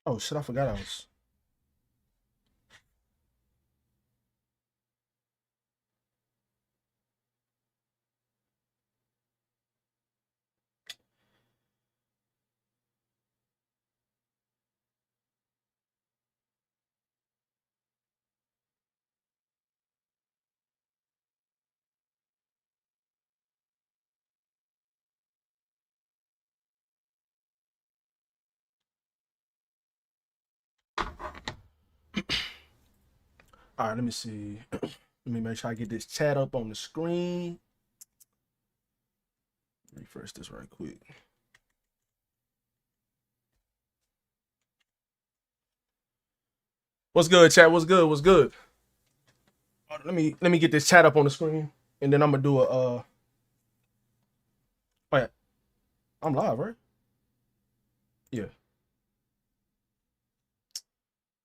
Oh shit, I forgot I was. All right, let me see. Let me make sure I get this chat up on the screen. Refresh this right quick. What's good, chat? What's good? What's good? Let me get this chat up on the screen, and then I'm gonna do a. Oh yeah, I'm live, right? Yeah.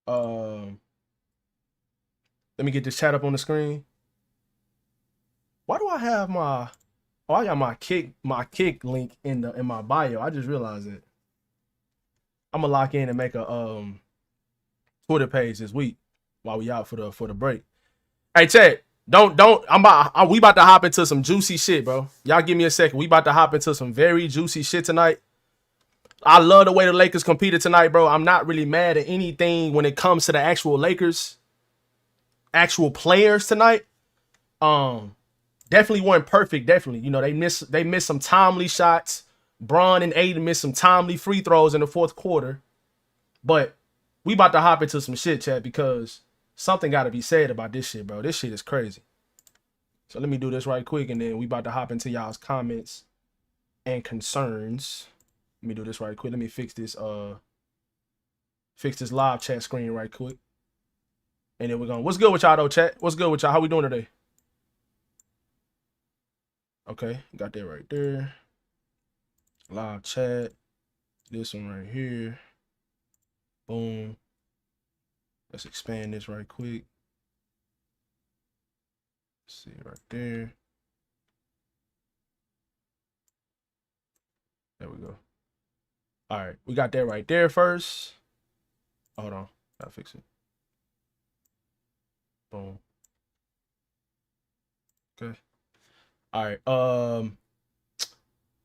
Um, let me get this chat up on the screen. Why do I have my? Oh, I got my kick link in my bio. I just realized it. I'm gonna lock in and make a Twitter page this week while we out for the break. Hey, Chad, don't. We about to hop into some juicy shit, bro. Y'all give me a second. We about to hop into some very juicy shit tonight. I love the way the Lakers competed tonight, bro. I'm not really mad at anything when it comes to the actual Lakers, actual players tonight. Definitely weren't perfect. Definitely, they missed some timely shots. Bron and Aiden missed some timely free throws in the fourth quarter. But we about to hop into some shit, Chad, because something got to be said about this shit, bro. This shit is crazy. So let me do this right quick, and then we about to hop into y'all's comments and concerns. Let me do this right quick. Let me fix this live chat screen right quick. And then we're going. What's good with y'all though, chat? What's good with y'all? How we doing today? Okay, got that right there. Live chat. This one right here. Boom. Let's expand this right quick. Let's see right there. There we go. All right, we got that right there first. Hold on, gotta fix it. Boom. Okay. All right.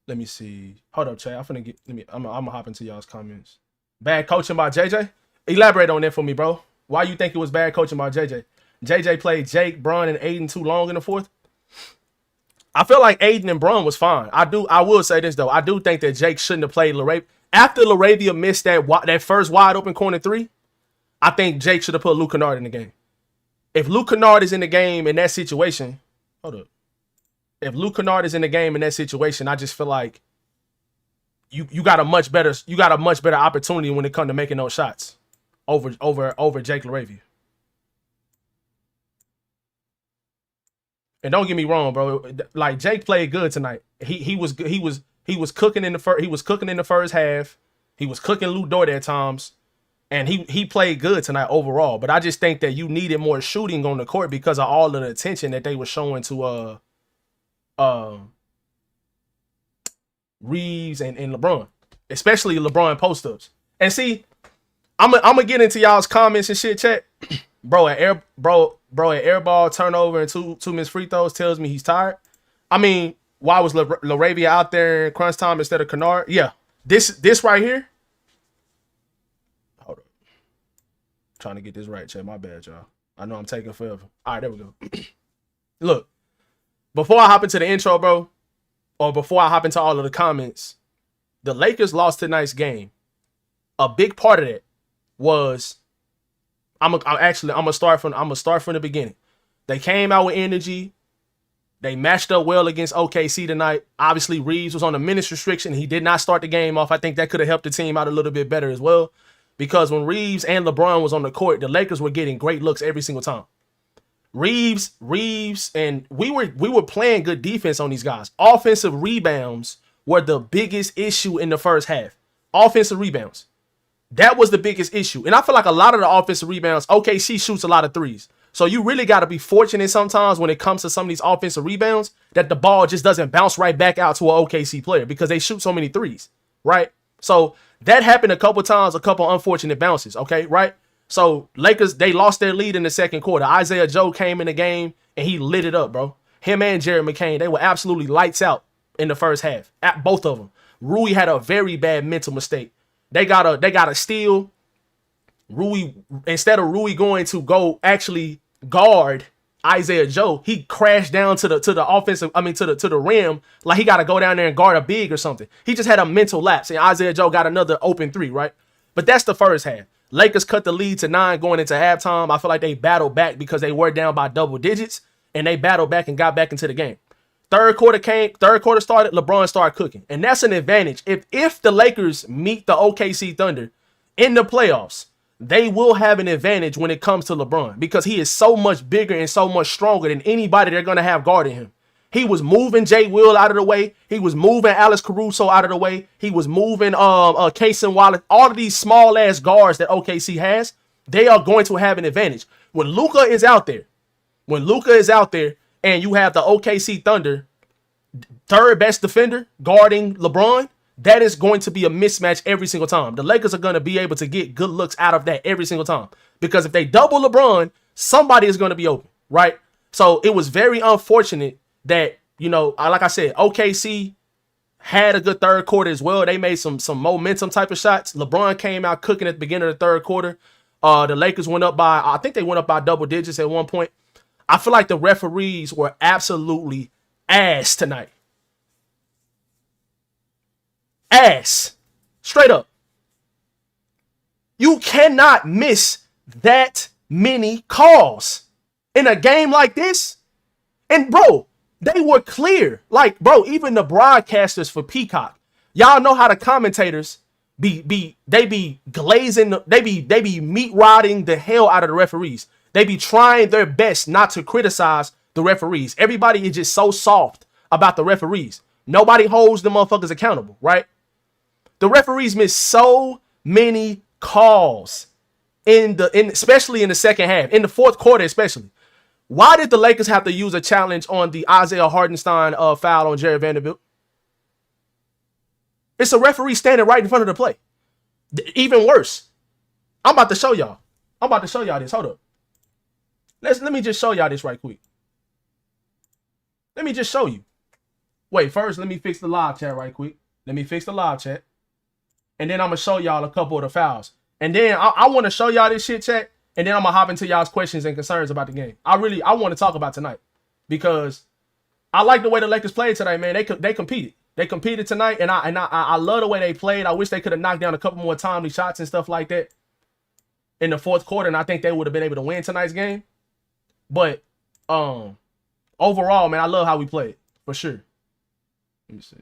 Let me see. Hold up, Chad. I'm gonna hop into y'all's comments. Bad coaching by JJ. Elaborate on that for me, bro. Why you think it was bad coaching by JJ? JJ played Jake, Bron, and Aiden too long in the fourth. I feel like Aiden and Bron was fine. I will say this though. I do think that Jake shouldn't have played Laravia. After Laravia missed that first wide open corner three, I think Jake should have put Luke Kennard in the game. If Luke Kennard is in the game in that situation, hold up. If Luke Kennard is in the game in that situation, I just feel like you got a much better opportunity when it comes to making those shots over Jake Laravia. And don't get me wrong, bro. Like Jake played good tonight. He was cooking in the first. He was cooking in the first half. He was cooking Lou Dort at times, and he played good tonight overall. But I just think that you needed more shooting on the court because of all of the attention that they were showing to Reeves and LeBron, especially LeBron post ups. And see, I'm gonna get into y'all's comments and shit, chat. Bro, an airball turnover and two missed free throws tells me he's tired. I mean, why was Laravia out there in crunch time instead of Kennard? Yeah, this right here. Hold up, trying to get this right, chat. My bad, y'all. I know I'm taking forever. All right, there we go. Look, before I hop into the intro, bro, or before I hop into all of the comments, the Lakers lost tonight's game. A big part of that was I'm gonna start from the beginning. They came out with energy. They matched up well against OKC tonight. Obviously, Reeves was on a minutes restriction. He did not start the game off. I think that could have helped the team out a little bit better as well. Because when Reeves and LeBron was on the court, the Lakers were getting great looks every single time. Reeves, and we were playing good defense on these guys. Offensive rebounds were the biggest issue in the first half. Offensive rebounds. That was the biggest issue. And I feel like a lot of the offensive rebounds, OKC shoots a lot of threes. So you really got to be fortunate sometimes when it comes to some of these offensive rebounds that the ball just doesn't bounce right back out to an OKC player because they shoot so many threes, right? So That happened a couple times, a couple unfortunate bounces, okay, right? So Lakers, they lost their lead in the second quarter. Isaiah Joe came in the game and he lit it up, bro. Him and Jared McCain, they were absolutely lights out in the first half. At both of them. Rui had a very bad mental mistake. They got a steal. Rui, instead of Rui going to go actually guard Isaiah Joe, he crashed down to the offensive, to the rim, like he got to go down there and guard a big or something. He just had a mental lapse, and Isaiah Joe got another open three, right? But that's the first half. Lakers cut the lead to 9 going into halftime. I feel like they battled back because they were down by double digits, and they battled back and got back into the game. Third quarter started, LeBron started cooking, and that's an advantage. If the Lakers meet the OKC Thunder in the playoffs, they will have an advantage when it comes to LeBron because he is so much bigger and so much stronger than anybody they're going to have guarding him. He was moving Jay Will out of the way. He was moving Alex Caruso out of the way. He was moving Kaysen Wallace. All of these small ass guards that OKC has, they are going to have an advantage. When Luka is out there and you have the OKC Thunder, third best defender guarding LeBron, that is going to be a mismatch every single time. The Lakers are going to be able to get good looks out of that every single time. Because if they double LeBron, somebody is going to be open, right? So it was very unfortunate that, like I said, OKC had a good third quarter as well. They made some momentum type of shots. LeBron came out cooking at the beginning of the third quarter. The Lakers went up by, I think they went up by double digits at one point. I feel like the referees were absolutely ass tonight. Ass. Straight up. You cannot miss that many calls in a game like this. And bro, they were clear. Like, bro, even the broadcasters for Peacock, y'all know how the commentators be glazing, they be meat rodding the hell out of the referees. They be trying their best not to criticize the referees. Everybody is just so soft about the referees. Nobody holds the motherfuckers accountable, right? The referees missed so many calls especially in the second half, in the fourth quarter especially. Why did the Lakers have to use a challenge on the Isaiah Hartenstein foul on Jared Vanderbilt? It's a referee standing right in front of the play. Even worse. I'm about to show y'all this. Hold up. Let me just show y'all this right quick. Let me just show you. Wait, first let me fix the live chat right quick. And then I'm going to show y'all a couple of the fouls. And then I want to show y'all this shit, chat. And then I'm going to hop into y'all's questions and concerns about the game. I want to talk about tonight. Because I like the way the Lakers played tonight, man. They competed. They competed tonight. And I love the way they played. I wish they could have knocked down a couple more timely shots and stuff like that in the fourth quarter. And I think they would have been able to win tonight's game. But overall, man, I love how we played. For sure. Let me see.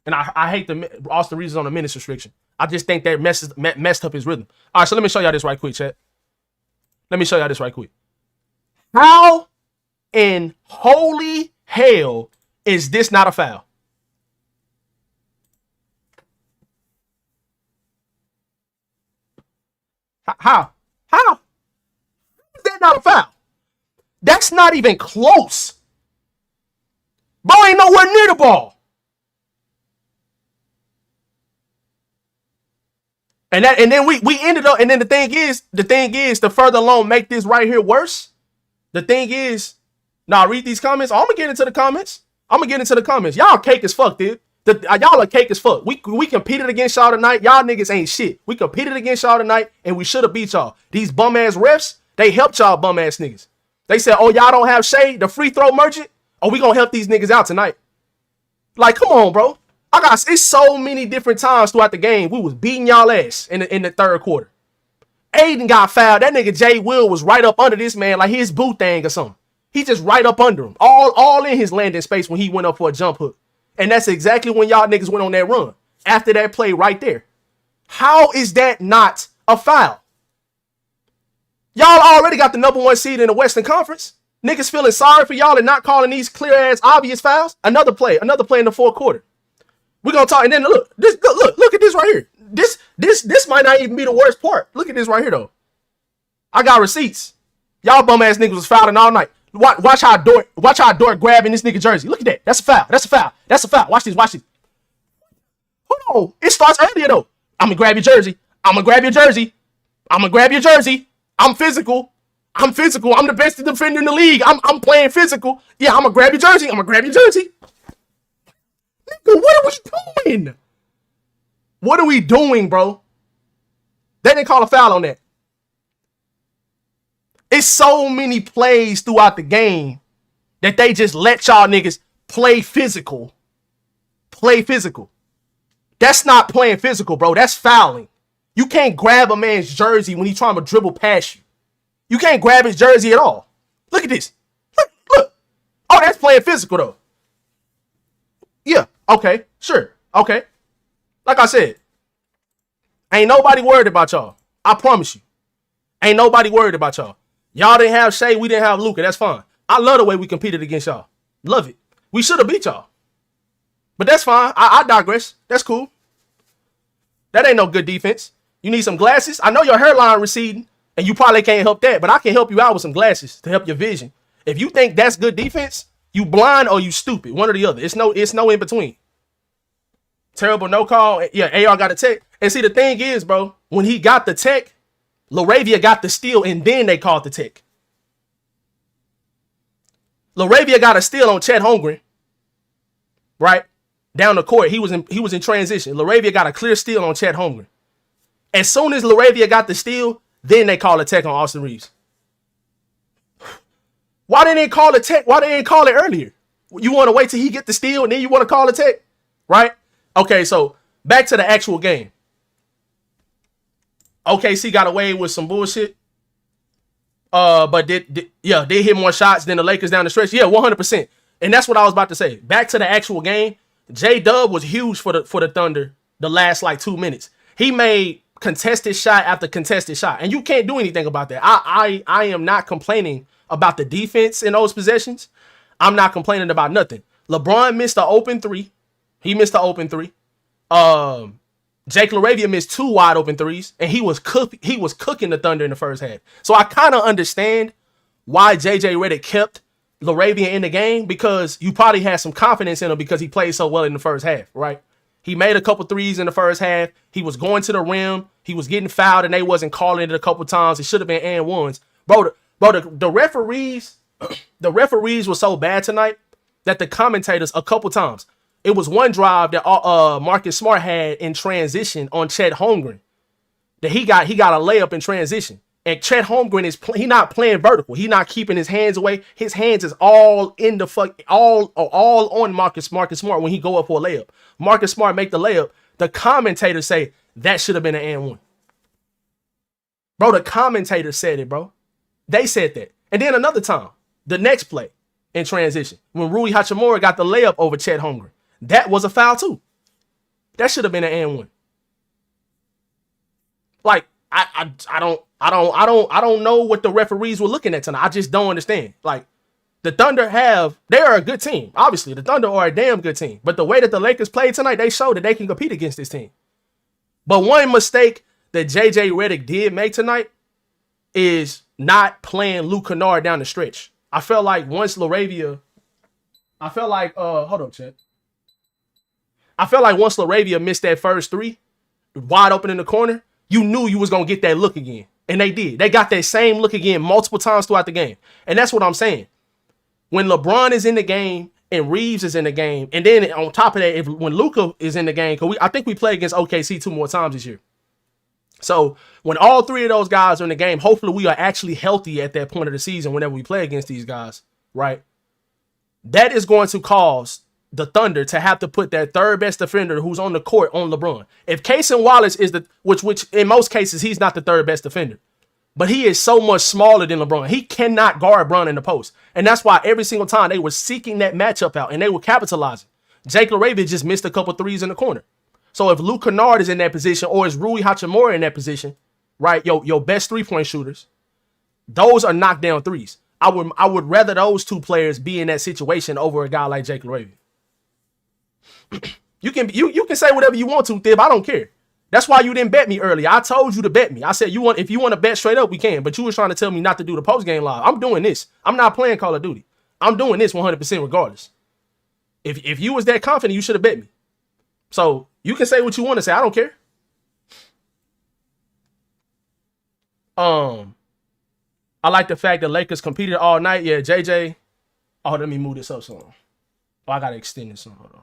And I hate the Austin Reeves on the minutes restriction. I just think that messed up his rhythm. All right, so let me show y'all this right quick, chat. How in holy hell is this not a foul? How? Is that not a foul? That's not even close. Ball ain't nowhere near the ball. And then we ended up, and then the thing is, to further along make this right here worse, the thing is, read these comments. I'm gonna get into the comments. Y'all cake as fuck, dude. Y'all are cake as fuck. We competed against y'all tonight. Y'all niggas ain't shit. We competed against y'all tonight, and we should have beat y'all. These bum ass refs, they helped y'all bum ass niggas. They said, oh, y'all don't have Shea, the free throw merchant? Oh, we gonna help these niggas out tonight. Like, come on, bro. It's so many different times throughout the game we was beating y'all ass in the third quarter. Aiden got fouled. That nigga Jay Will was right up under this man like his boot thing or something. He just right up under him. All in his landing space when he went up for a jump hook. And that's exactly when y'all niggas went on that run. After that play right there. How is that not a foul? Y'all already got the number 1 seed in the Western Conference. Niggas feeling sorry for y'all and not calling these clear ass obvious fouls. Another play in the fourth quarter. We're gonna talk, and then look at this right here. This might not even be the worst part. Look at this right here though. I got receipts. Y'all bum ass niggas was fouling all night. Watch how Dort grabbing this nigga jersey. Look at that. That's a foul. Watch this. Hold on. It starts earlier though. I'm gonna grab your jersey. I'm gonna grab your jersey. I'm gonna grab your jersey. I'm physical. I'm physical. I'm the best defender in the league. I'm playing physical. Yeah, I'm gonna grab your jersey. I'm gonna grab your jersey. Nigga, what are we doing? What are we doing, bro? They didn't call a foul on that. It's so many plays throughout the game that they just let y'all niggas play physical. Play physical. That's not playing physical, bro. That's fouling. You can't grab a man's jersey when he's trying to dribble past you. You can't grab his jersey at all. Look at this. Look. Oh, that's playing physical, though. Yeah, okay, sure, okay. Like I said, ain't nobody worried about y'all. I promise you. Ain't nobody worried about y'all. Y'all didn't have Shea, we didn't have Luka. That's fine. I love the way we competed against y'all. Love it. We should have beat y'all. But that's fine. I digress. That's cool. That ain't no good defense. You need some glasses. I know your hairline receding, and you probably can't help that, but I can help you out with some glasses to help your vision. If you think that's good defense, you blind or you stupid. One or the other. It's no in between. Terrible no call. Yeah, AR got a tech. And see, the thing is, bro, when he got the tech, LaRavia got the steal, and then they called the tech. LaRavia got a steal on Chet Holmgren, right? Down the court. He was in transition. LaRavia got a clear steal on Chet Holmgren. As soon as LaRavia got the steal, then they called a tech on Austin Reeves. Why didn't they call the tech? Why didn't they call it earlier? You want to wait till he get the steal and then you want to call the tech? Right? Okay, so back to the actual game. OKC got away with some bullshit. But they hit more shots than the Lakers down the stretch. Yeah, 100%. And that's what I was about to say. Back to the actual game. J-Dub was huge for the Thunder the last like 2 minutes. He made contested shot after contested shot. And you can't do anything about that. I am not complaining about the defense in those possessions. I'm not complaining about nothing. LeBron missed the open three. He missed the open three. Jake LaRavia missed 2 wide open threes, and he was cooking the Thunder in the first half. So I kind of understand why JJ Redick kept LaRavia in the game, because you probably had some confidence in him because he played so well in the first half, right? He made a couple threes in the first half. He was going to the rim. He was getting fouled, and they wasn't calling it a couple times. It should have been and ones. Bro, the referees, the referees were so bad tonight that the commentators a couple times. It was one drive that Marcus Smart had in transition on Chet Holmgren that he got a layup in transition. And Chet Holmgren he not playing vertical. He not keeping his hands away. His hands is all in the all on Marcus Smart when he go up for a layup. Marcus Smart make the layup. The commentators say that should have been an and one. Bro, the commentators said it, bro. They said that. And then another time, the next play in transition, when Rui Hachimura got the layup over Chet Holmgren, that was a foul too. That should have been an and one. Like, I don't know what the referees were looking at tonight. I just don't understand. Like, the Thunder they are a good team. Obviously, the Thunder are a damn good team. But the way that the Lakers played tonight, they showed that they can compete against this team. But one mistake that JJ Redick did make tonight is not playing Luke Kennard down the stretch. I felt like once LaRavia, hold up, Chet. I felt like once LaRavia missed that first three, wide open in the corner, you knew you was going to get that look again. And they did. They got that same look again multiple times throughout the game. And that's what I'm saying. When LeBron is in the game and Reeves is in the game, and then on top of that, when Luka is in the game, because I think we play against OKC 2 more times this year. So when all 3 of those guys are in the game, hopefully we are actually healthy at that point of the season whenever we play against these guys, right? That is going to cause the Thunder to have to put that third best defender who's on the court on LeBron. If Cason Wallace is which in most cases, he's not the third best defender, but he is so much smaller than LeBron. He cannot guard Bron in the post. And that's why every single time they were seeking that matchup out and they were capitalizing. Jake LaRavia just missed a couple threes in the corner. So if Luke Kennard is in that position, or is Rui Hachimura in that position, right? Your best 3-point shooters, those are knockdown threes. I would rather those 2 players be in that situation over a guy like Jake LaRavia. You can say whatever you want to, Thib. I don't care. That's why you didn't bet me earlier. I told you to bet me. I said if you want to bet straight up, we can. But you were trying to tell me not to do the post game live. I'm doing this. I'm not playing Call of Duty. I'm doing this 100% regardless. If you was that confident, you should have bet me. So you can say what you want to say. I don't care. I like the fact that Lakers competed all night. Yeah, JJ. Oh, let me move this up some. Oh, I gotta extend this some. Hold on.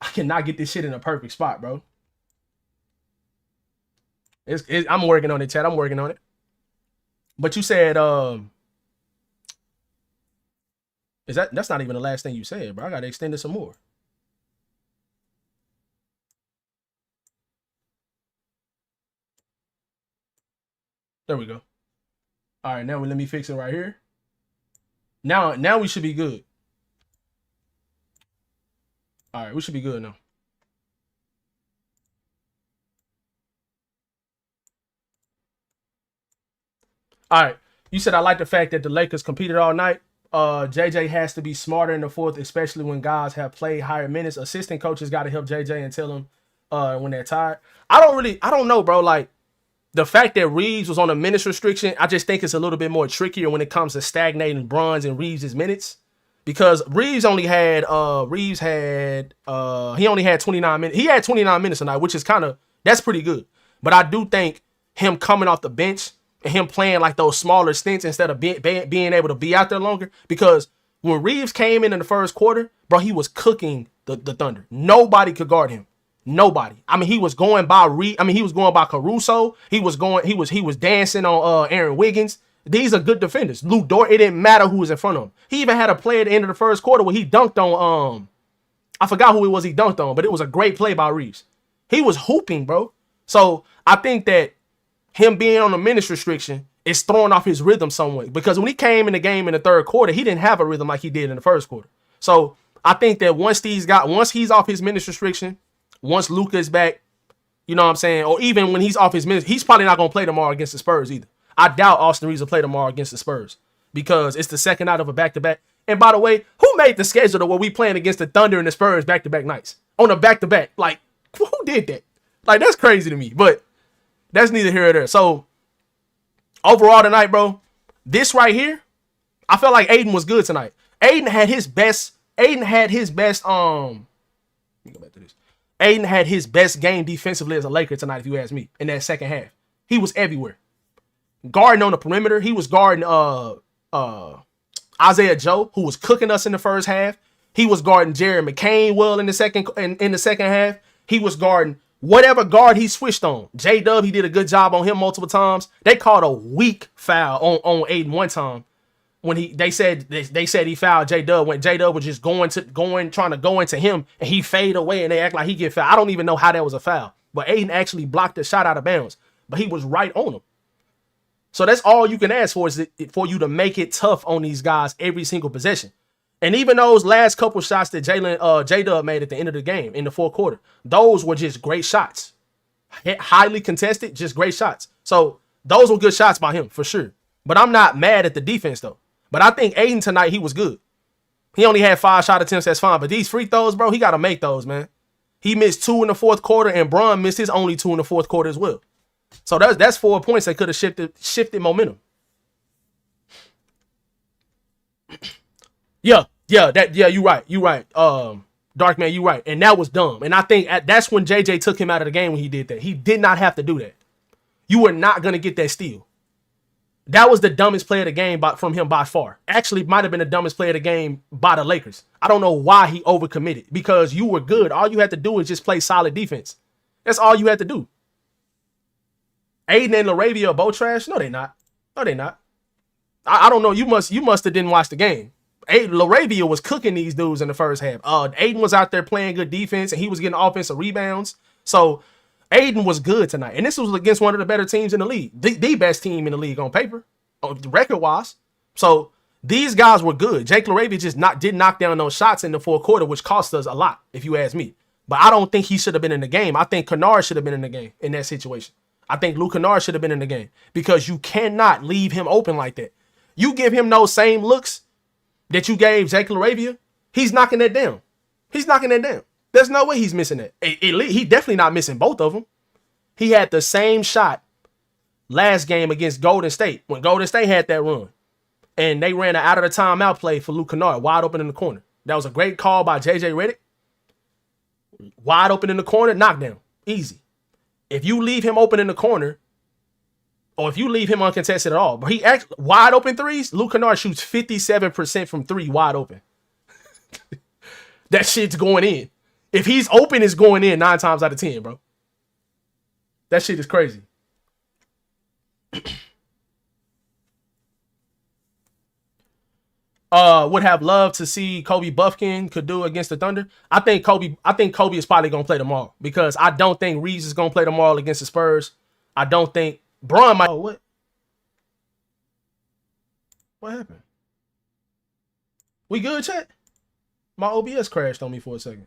I cannot get this shit in a perfect spot, bro. I'm working on it, Chad. I'm working on it. But you said, that's not even the last thing you said, bro. I gotta extend it some more. There we go. All right, now let me fix it right here. Now we should be good. All right, we should be good now. All right, you said I like the fact that the Lakers competed all night. JJ has to be smarter in the fourth, especially when guys have played higher minutes. Assistant coaches got to help JJ and tell him when they're tired. I don't know, bro. Like, the fact that Reeves was on a minutes restriction, I just think it's a little bit more trickier when it comes to stagnating Bron's and Reeves' minutes. Because Reeves only had, he only had 29 minutes. He had 29 minutes tonight, which is that's pretty good. But I do think him coming off the bench and him playing like those smaller stints instead of being able to be out there longer. Because when Reeves came in the first quarter, bro, he was cooking the Thunder. Nobody could guard him. Nobody. I mean, he was going by he was going by Caruso. He was dancing on Aaron Wiggins. These are good defenders. Lou Dort, it didn't matter who was in front of him. He even had a play at the end of the first quarter where he dunked on I forgot who it was he dunked on, but it was a great play by Reeves. He was hooping, bro. So I think that him being on a minutes restriction is throwing off his rhythm somewhat. Because when he came in the game in the third quarter, he didn't have a rhythm like he did in the first quarter. So I think that once he's off his minutes restriction, once Luka is back, you know what I'm saying? Or even when he's off his minutes, he's probably not going to play tomorrow against the Spurs either. I doubt Austin Reeves will play tomorrow against the Spurs because it's the second night of a back-to-back. And by the way, who made the schedule to where we playing against the Thunder and the Spurs back-to-back nights? On a back-to-back. Like, who did that? Like, that's crazy to me. But that's neither here nor there. So, overall tonight, bro, this right here, I felt like Aiden was good tonight. Aiden had his best, let me go back to this. Aiden had his best game defensively as a Laker tonight, if you ask me, in that second half. He was everywhere. Guarding on the perimeter. He was guarding Isaiah Joe, who was cooking us in the first half. He was guarding Jared McCain well in the second half. He was guarding whatever guard he switched on. J-Dub, he did a good job on him multiple times. They called a weak foul on Aiden one time. When they said he fouled J-Dub when J-Dub was just trying to go into him and he fade away and they act like he get fouled. I don't even know how that was a foul. But Aiden actually blocked the shot out of bounds. But he was right on him. So that's all you can ask for is for you to make it tough on these guys every single possession. And even those last couple shots that J-Dub made at the end of the game in the fourth quarter, those were just great shots. Highly contested, just great shots. So those were good shots by him for sure. But I'm not mad at the defense though. But I think Aiden tonight, he was good. He only had 5 shot attempts, that's fine. But these free throws, bro, he got to make those, man. He missed 2 in the fourth quarter, and Bron missed his only 2 in the fourth quarter as well. So that's 4 points that could have shifted momentum. Yeah, you're right. Dark man, you're right. And that was dumb. And I think that's when JJ took him out of the game when he did that. He did not have to do that. You were not going to get that steal. That was the dumbest play of the game from him by far. Actually, might have been the dumbest play of the game by the Lakers. I don't know why he overcommitted because you were good. All you had to do is just play solid defense. That's all you had to do. Aiden and LaRavia are both trash? No, they're not. I don't know. You must have didn't watch the game. LaRavia was cooking these dudes in the first half. Aiden was out there playing good defense and he was getting offensive rebounds. So Aiden was good tonight. And this was against one of the better teams in the league. The best team in the league on paper, record-wise. So these guys were good. Jake LaRavia just did knock down those shots in the fourth quarter, which cost us a lot, if you ask me. But I don't think he should have been in the game. I think Kennard should have been in the game in that situation. I think Luke Kennard should have been in the game because you cannot leave him open like that. You give him those same looks that you gave Jake LaRavia, he's knocking that down. There's no way he's missing that. He definitely not missing both of them. He had the same shot last game against Golden State when Golden State had that run. And they ran an out of the timeout play for Luke Kennard, wide open in the corner. That was a great call by J.J. Redick. wide open in the corner, knockdown, easy. If you leave him open in the corner, or if you leave him uncontested at all, but he actually wide open threes, Luke Kennard shoots 57% from three wide open. That shit's going in. If he's open, it's going in 9 times out of 10, bro. That shit is crazy. Would have loved to see Kobe Buffkin could do against the Thunder. I think Kobe is probably gonna play tomorrow because I don't think Reeves is gonna play tomorrow against the Spurs. I don't think Braun might. Oh, what? What happened? We good, chat? My OBS crashed on me for a second.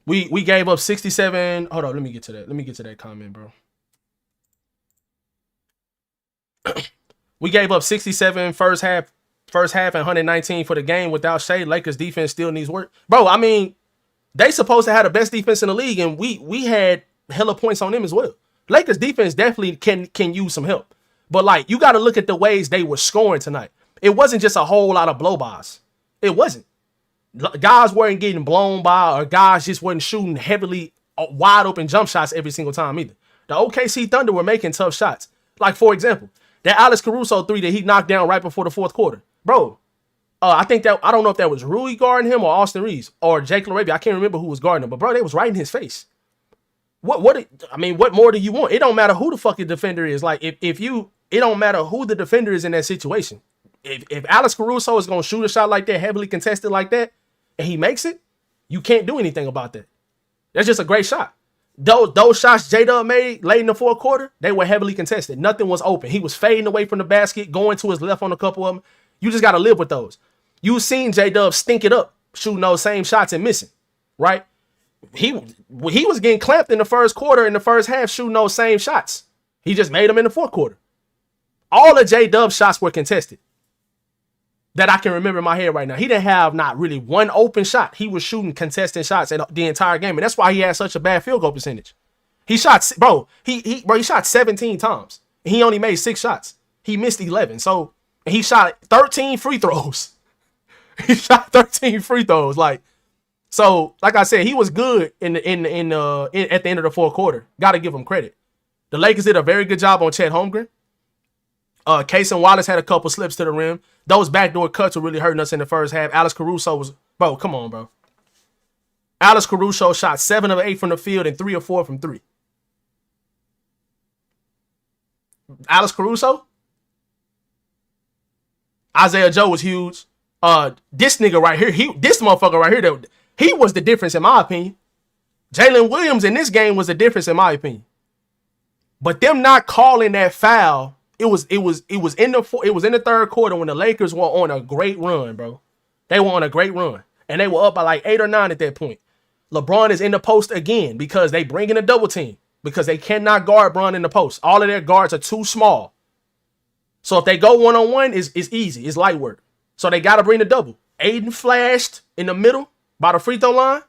We gave up 67. Hold on, let me get to that. Let me get to that comment, bro. We gave up 67 first half and 119 for the game without Shea. Lakers defense still needs work. Bro, I mean, they supposed to have the best defense in the league, and we had hella points on them as well. Lakers defense definitely can use some help. But like, you got to look at the ways they were scoring tonight. It wasn't just a whole lot of blow-bys. It wasn't. Guys weren't getting blown by, or guys just weren't shooting heavily wide open jump shots every single time either. The OKC Thunder were making tough shots. Like, for example, that Alex Caruso 3 that he knocked down right before the fourth quarter. Bro, I don't know if that was Rui guarding him or Austin Reeves or Jake LaRavia. I can't remember who was guarding him, but bro, they was right in his face. What more do you want? It don't matter who the fucking defender is. Like, it don't matter who the defender is in that situation. If Alex Caruso is going to shoot a shot like that, heavily contested like that, and he makes it, you can't do anything about that. That's just a great shot. Those shots J-Dub made late in the fourth quarter, they were heavily contested. Nothing was open. He was fading away from the basket, going to his left on a couple of them. You just got to live with those. You've seen J-Dub stink it up, shooting those same shots and missing, right? He was getting clamped in the first quarter, in the first half, shooting those same shots. He just made them in the fourth quarter. All of J-Dub's shots were contested that I can remember in my head right now. He didn't have not really one open shot. He was shooting contested shots the entire game, and that's why he had such a bad field goal percentage. He shot, he shot 17 times. He only made 6 shots. He missed 11. So he shot 13 free throws. He shot 13 free throws. Like I said, he was good at the end of the fourth quarter. Got to give him credit. The Lakers did a very good job on Chet Holmgren. Case and Wallace had a couple slips to the rim. Those backdoor cuts were really hurting us in the first half. Alex Caruso was, bro, come on, bro. Alex Caruso shot 7 of 8 from the field and 3 of 4 from 3. Alex Caruso. Isaiah Joe was huge. This nigga right here, this motherfucker right here, he was the difference in my opinion. Jalen Williams in this game was the difference in my opinion. But them not calling that foul, it was in the third quarter when the Lakers were on a great run, bro. They were on a great run, and they were up by like 8 or 9 at that point. LeBron is in the post again because they bring in a double team because they cannot guard Bron in the post. All of their guards are too small. So if they go one-on-one, it's easy. It's light work. So they got to bring the double. Aiden flashed in the middle by the free throw line,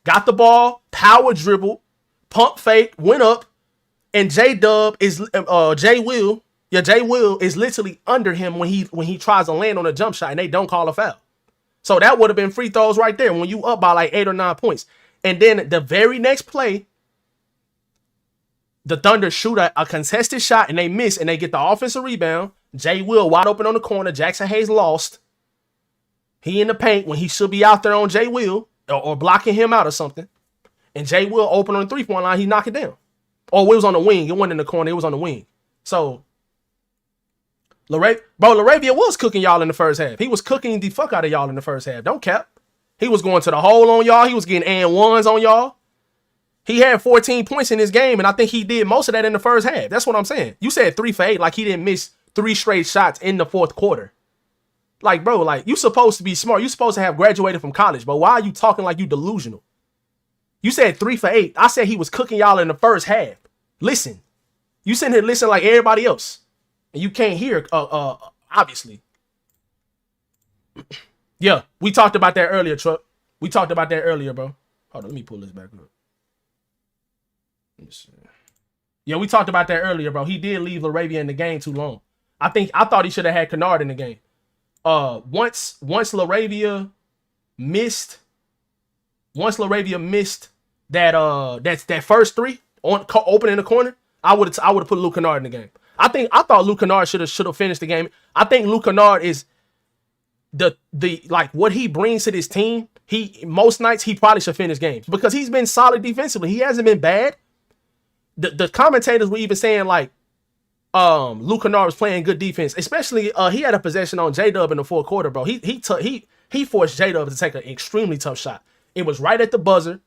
got the ball, power dribble, pump fake, went up, and J Will is literally under him when he tries to land on a jump shot and they don't call a foul. So that would have been free throws right there when you up by like 8 or 9 points. And then the very next play, the Thunder shoot a contested shot and they miss and they get the offensive rebound. J Will wide open on the corner. Jackson Hayes lost. He in the paint when he should be out there on J Will or blocking him out or something. And J Will open on the 3-point line. He knock it down. Oh, it was on the wing. It wasn't in the corner. It was on the wing. So LaRavia was cooking y'all in the first half. He was cooking the fuck out of y'all in the first half. Don't cap. He was going to the hole on y'all. He was getting and ones on y'all. He had 14 points in his game, and I think he did most of that in the first half. That's what I'm saying. You said 3 for 8, like he didn't miss 3 straight shots in the fourth quarter. Like, bro, like, you supposed to be smart. You supposed to have graduated from college, but why are you talking like you delusional? You said 3 for 8. I said he was cooking y'all in the first half. Listen. You sitting here listening like everybody else. And you can't hear, obviously. Yeah, we talked about that earlier, Truck. We talked about that earlier, bro. Hold on, let me pull this back up. Let me see. Yeah, we talked about that earlier, bro. He did leave Laravia in the game too long. I thought he should have had Kennard in the game. Once Laravia missed, that first three on opening the corner, I would have put Luke Kennard in the game. I thought Luke Kennard should have finished the game. I think Luke Kennard is the like what he brings to this team. Most nights he probably should finish games because he's been solid defensively. He hasn't been bad. The commentators were even saying like Luke Kennard was playing good defense, especially he had a possession on J-Dub in the fourth quarter, bro. He forced J-Dub to take an extremely tough shot. It was right at the buzzer.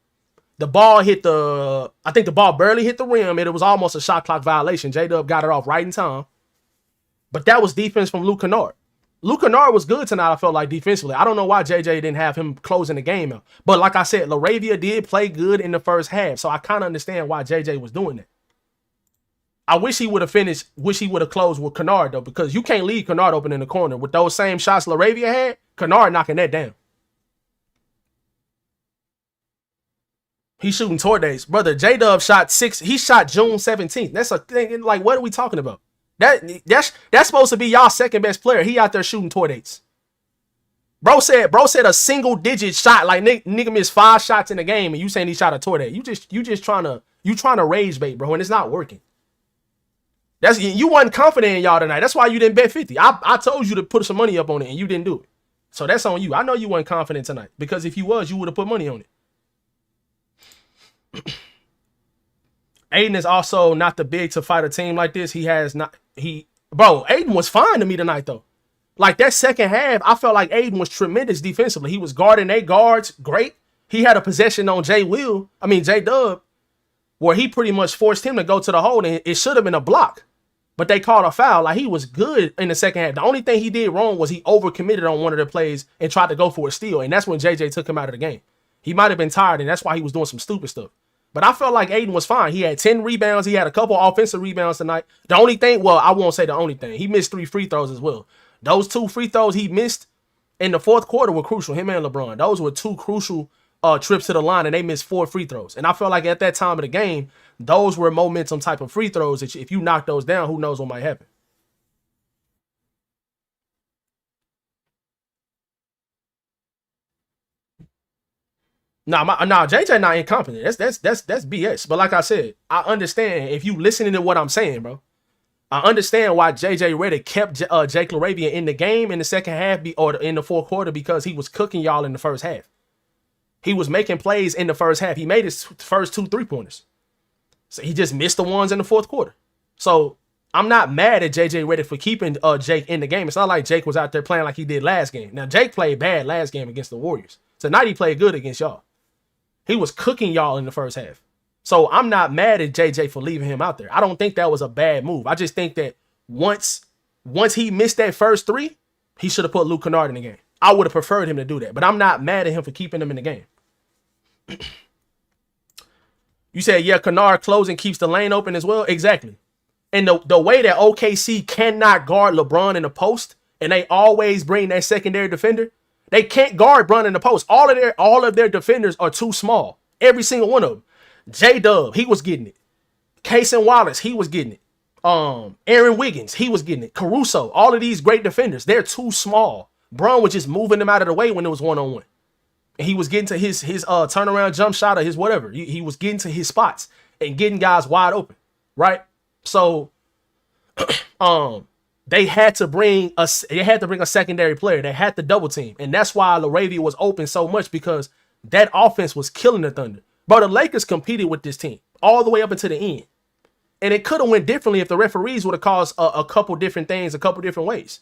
The ball I think the ball barely hit the rim, and it was almost a shot clock violation. J-Dub got it off right in time. But that was defense from Luke Kennard. Luke Kennard was good tonight, I felt like, defensively. I don't know why JJ didn't have him closing the game out. But like I said, Laravia did play good in the first half, so I kind of understand why JJ was doing that. I wish he would have closed with Kennard, though, because you can't leave Kennard open in the corner. With those same shots Laravia had, Kennard knocking that down. He's shooting Tordays. Brother, J-Dub shot 6. He shot June 17th. That's a thing. Like, what are we talking about? That's supposed to be y'all second best player. He out there shooting Tordays. Bro said a single digit shot. Like, nigga missed 5 shots in the game, and you saying he shot a Torday. You just trying to rage bait, bro, and it's not working. You wasn't confident in y'all tonight. That's why you didn't bet 50. I told you to put some money up on it, and you didn't do it. So that's on you. I know you weren't confident tonight, because if you was, you would have put money on it. Aiden is also not the big to fight a team like this. Bro, Aiden was fine to me tonight, though. Like, that second half, I felt like Aiden was tremendous defensively. He was guarding 8 guards, great. He had a possession on J-Dub, where he pretty much forced him to go to the hole, and it should have been a block. But they called a foul. Like, he was good in the second half. The only thing he did wrong was he overcommitted on one of the plays and tried to go for a steal, and that's when JJ took him out of the game. He might have been tired, and that's why he was doing some stupid stuff. But I felt like Aiden was fine. He had 10 rebounds. He had a couple offensive rebounds tonight. The only thing, well, I won't say the only thing. He missed 3 free throws as well. Those 2 free throws he missed in the fourth quarter were crucial, him and LeBron. Those were 2 crucial trips to the line, and they missed 4 free throws. And I felt like at that time of the game, those were momentum type of free throws that if you knock those down, who knows what might happen. JJ not incompetent. That's BS. But like I said, I understand if you listening to what I'm saying, bro. I understand why JJ Redick kept Jake Laravia in the game in the second half or in the fourth quarter, because he was cooking y'all in the first half. He was making plays in the first half. He made his first 2 3-pointers. So he just missed the ones in the fourth quarter. So I'm not mad at JJ Redick for keeping Jake in the game. It's not like Jake was out there playing like he did last game. Now, Jake played bad last game against the Warriors. Tonight he played good against y'all. He was cooking y'all in the first half. So I'm not mad at JJ for leaving him out there. I don't think that was a bad move. I just think that once he missed that first 3, he should have put Luke Kennard in the game. I would have preferred him to do that, but I'm not mad at him for keeping him in the game. You said, yeah, Kennard closing keeps the lane open as well. Exactly. And the way that OKC cannot guard LeBron in the post, and they always bring that secondary defender, they can't guard Bron in the post. All of their defenders are too small. Every single one of them. J-Dub, he was getting it. Cason Wallace, he was getting it. Aaron Wiggins, he was getting it. Caruso, all of these great defenders, they're too small. Bron was just moving them out of the way when it was one-on-one. And he was getting to his turnaround jump shot or his whatever. He was getting to his spots and getting guys wide open, right? So, they had to bring a secondary player. They had to double team, and that's why Laravia was open so much, because that offense was killing the Thunder. But the Lakers competed with this team all the way up until the end, and it could have went differently if the referees would have caused a couple different things, a couple different ways.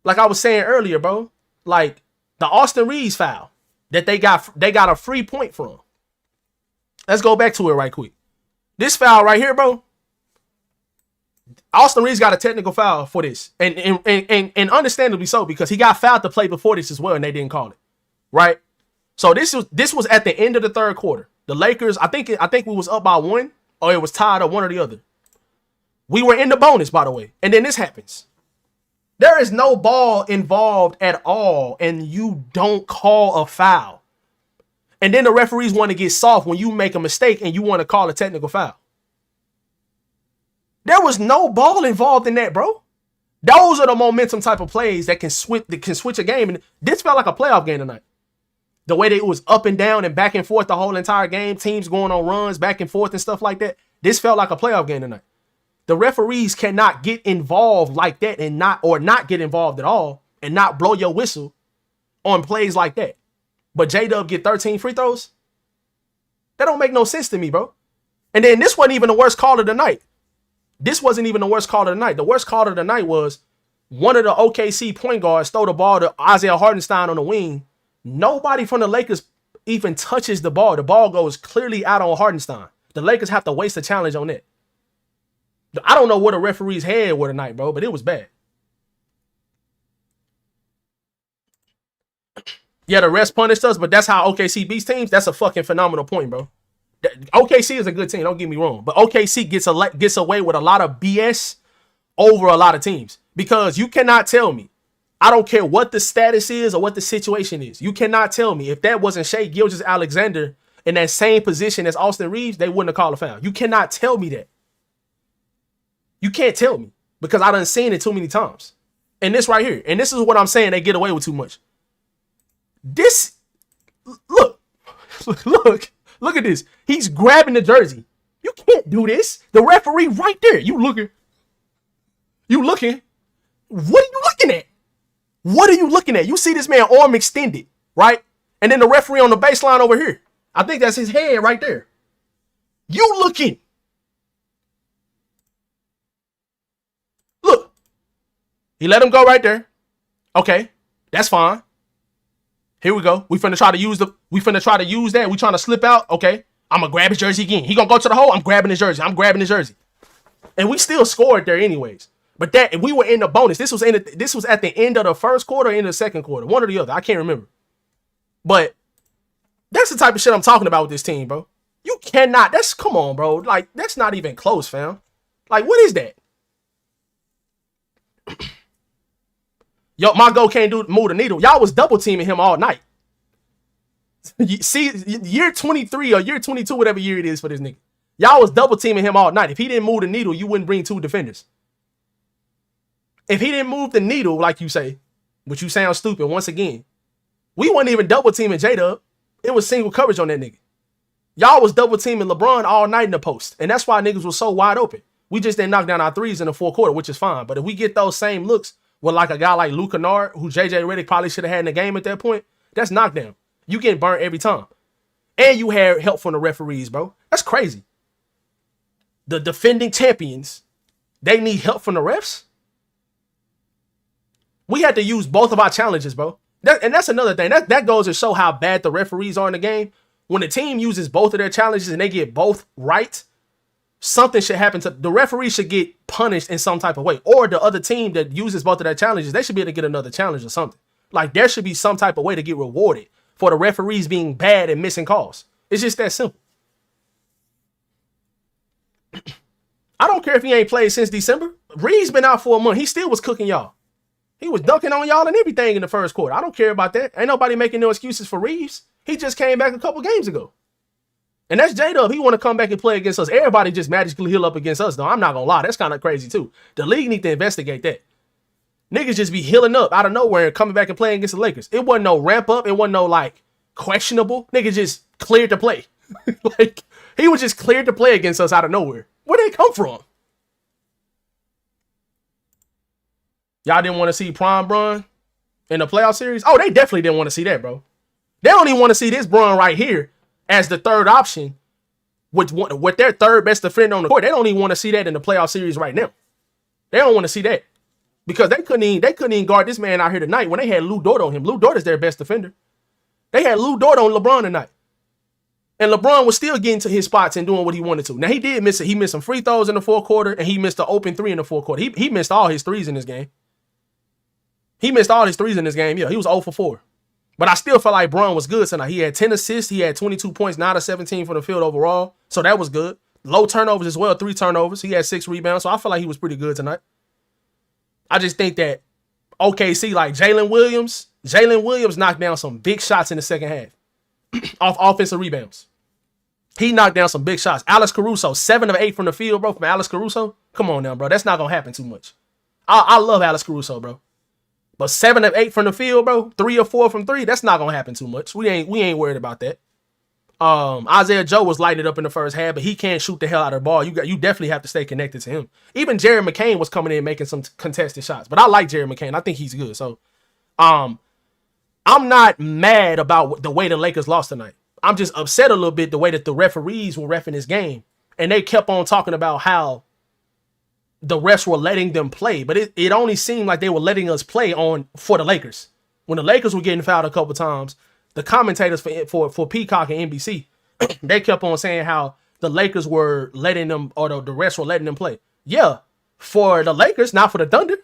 Like I was saying earlier, bro, like the Austin Reeves foul that they got a free point from. Let's go back to it right quick. This foul right here, bro. Austin Reeves got a technical foul for this, and understandably so, because he got fouled to play before this as well, and they didn't call it, right? So this was at the end of the third quarter. The Lakers, I think we was up by 1, or it was tied up, one or the other. We were in the bonus, by the way, and then this happens. There is no ball involved at all, and you don't call a foul. And then the referees want to get soft when you make a mistake and you want to call a technical foul. There was no ball involved in that, bro. Those are the momentum type of plays that can switch a game. And this felt like a playoff game tonight. The way that it was up and down and back and forth the whole entire game, teams going on runs back and forth and stuff like that. This felt like a playoff game tonight. The referees cannot get involved like that and not get involved at all and not blow your whistle on plays like that. But J-Dub get 13 free throws? That don't make no sense to me, bro. And then this wasn't even the worst call of the night. This wasn't even the worst call of the night. The worst call of the night was one of the OKC point guards throw the ball to Isaiah Hartenstein on the wing. Nobody from the Lakers even touches the ball. The ball goes clearly out on Hartenstein. The Lakers have to waste a challenge on it. I don't know what the referees had were tonight, bro, but it was bad. Yeah, the refs punished us, but that's how OKC beats teams. That's a fucking phenomenal point, bro. OKC is a good team, don't get me wrong, but OKC gets away with a lot of BS over a lot of teams because you cannot tell me, I don't care what the status is or what the situation is, you cannot tell me if that wasn't Shai Gilgeous-Alexander in that same position as Austin Reeves, they wouldn't have called a foul. You cannot tell me that. You can't tell me because I done seen it too many times. And this right here, and this is what I'm saying, they get away with too much. This, look at this. He's grabbing the jersey. You can't do this. The referee right there. You looking. What are you looking at? What are you looking at? You see this man arm extended, right? And then the referee on the baseline over here. I think that's his head right there. You looking. Look. He let him go right there. Okay. That's fine. Here we go. We finna try to use that. We trying to slip out. Okay. I'm gonna grab his jersey again. He gonna go to the hole. I'm grabbing his jersey. And we still scored there anyways. But that we were in the bonus. This was at the end of the first quarter, in the second quarter. One or the other. I can't remember. But that's the type of shit I'm talking about with this team, bro. You cannot. Come on, bro. Like, that's not even close, fam. Like, what is that? Yo, my goal can't move the needle. Y'all was double teaming him all night. See, year 23 or year 22, whatever year it is for this nigga. Y'all was double teaming him all night. If he didn't move the needle, you wouldn't bring two defenders. If he didn't move the needle, like you say, which you sound stupid once again, we wasn't even double teaming J-Dub. It was single coverage on that nigga. Y'all was double teaming LeBron all night in the post. And that's why niggas was so wide open. We just didn't knock down our threes in the fourth quarter, which is fine. But if we get those same looks with like a guy like Luke Kennard, who JJ Redick probably should have had in the game at that point, that's knockdown. You get burnt every time. And you had help from the referees, bro. That's crazy. The defending champions, they need help from the refs? We had to use both of our challenges, bro. And that's another thing. That goes to show how bad the referees are in the game. When the team uses both of their challenges and they get both right, something should happen to the referee should get punished in some type of way. Or the other team that uses both of their challenges, they should be able to get another challenge or something. Like, there should be some type of way to get rewarded for the referees being bad and missing calls. It's just that simple. I don't care if he ain't played since December. Reed's been out for a month. He still was cooking y'all. He was dunking on y'all and everything in the first quarter. I don't care about that. Ain't nobody making no excuses for Reeves. He just came back a couple games ago. And that's J-Dub. He want to come back and play against us. Everybody just magically heal up against us, though. I'm not going to lie. That's kind of crazy, too. The league need to investigate that. Niggas just be healing up out of nowhere and coming back and playing against the Lakers. It wasn't no ramp up. It wasn't no, like, questionable. Niggas just cleared to play. Like, he was just cleared to play against us out of nowhere. Where did it come from? Y'all didn't want to see Prime Bron in the playoff series? Oh, they definitely didn't want to see that, bro. They don't even want to see this Bron right here as the third option with their third best defender on the court. They don't even want to see that in the playoff series right now. They don't want to see that because they couldn't even guard this man out here tonight when they had Lou Dort on him. Lou Dort is their best defender. They had Lou Dort on LeBron tonight. And LeBron was still getting to his spots and doing what he wanted to. Now, he did miss it. He missed some free throws in the fourth quarter, and he missed the open three in the fourth quarter. He missed all his threes in this game. Yeah, he was 0 for 4. But I still felt like Bron was good tonight. He had 10 assists. He had 22 points, 9 of 17 from the field overall. So that was good. Low turnovers as well, 3 turnovers. He had 6 rebounds. So I feel like he was pretty good tonight. I just think that OKC, like Jalen Williams knocked down some big shots in the second half off offensive rebounds. He knocked down some big shots. Alex Caruso, 7 of 8 from the field, bro, from Alex Caruso. Come on now, bro. That's not gonna happen too much. I love Alex Caruso, bro. But 7 of 8 from the field, bro. 3 or 4 from 3. That's not gonna happen too much. We ain't worried about that. Isaiah Joe was lighting it up in the first half, but he can't shoot the hell out of the ball. You definitely have to stay connected to him. Even Jared McCain was coming in making some contested shots, but I like Jared McCain. I think he's good. So, I'm not mad about the way the Lakers lost tonight. I'm just upset a little bit the way that the referees were reffing this game, and they kept on talking about how the refs were letting them play, but it only seemed like they were letting us play for the Lakers. When the Lakers were getting fouled a couple times, the commentators for Peacock and NBC, they kept on saying how the Lakers were letting them, or the refs were letting them play. Yeah, for the Lakers, not for the Thunder.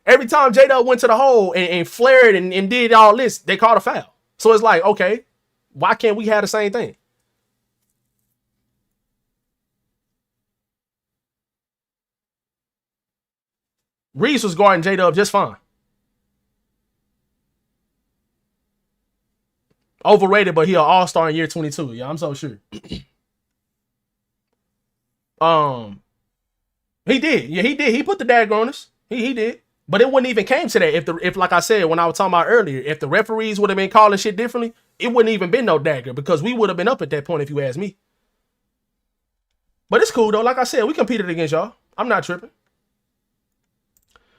Every time J-Dub went to the hole and flared and did all this, they called a foul. So it's like, okay, why can't we have the same thing? Reeves was guarding J-Dub just fine. Overrated, but he an all-star in year 22. Yeah, I'm so sure. He did. Yeah, he did. He put the dagger on us. He did. But it wouldn't even came to that if like I said when I was talking about earlier, if the referees would have been calling shit differently, it wouldn't even been no dagger because we would have been up at that point if you ask me. But it's cool though. Like I said, we competed against y'all. I'm not tripping.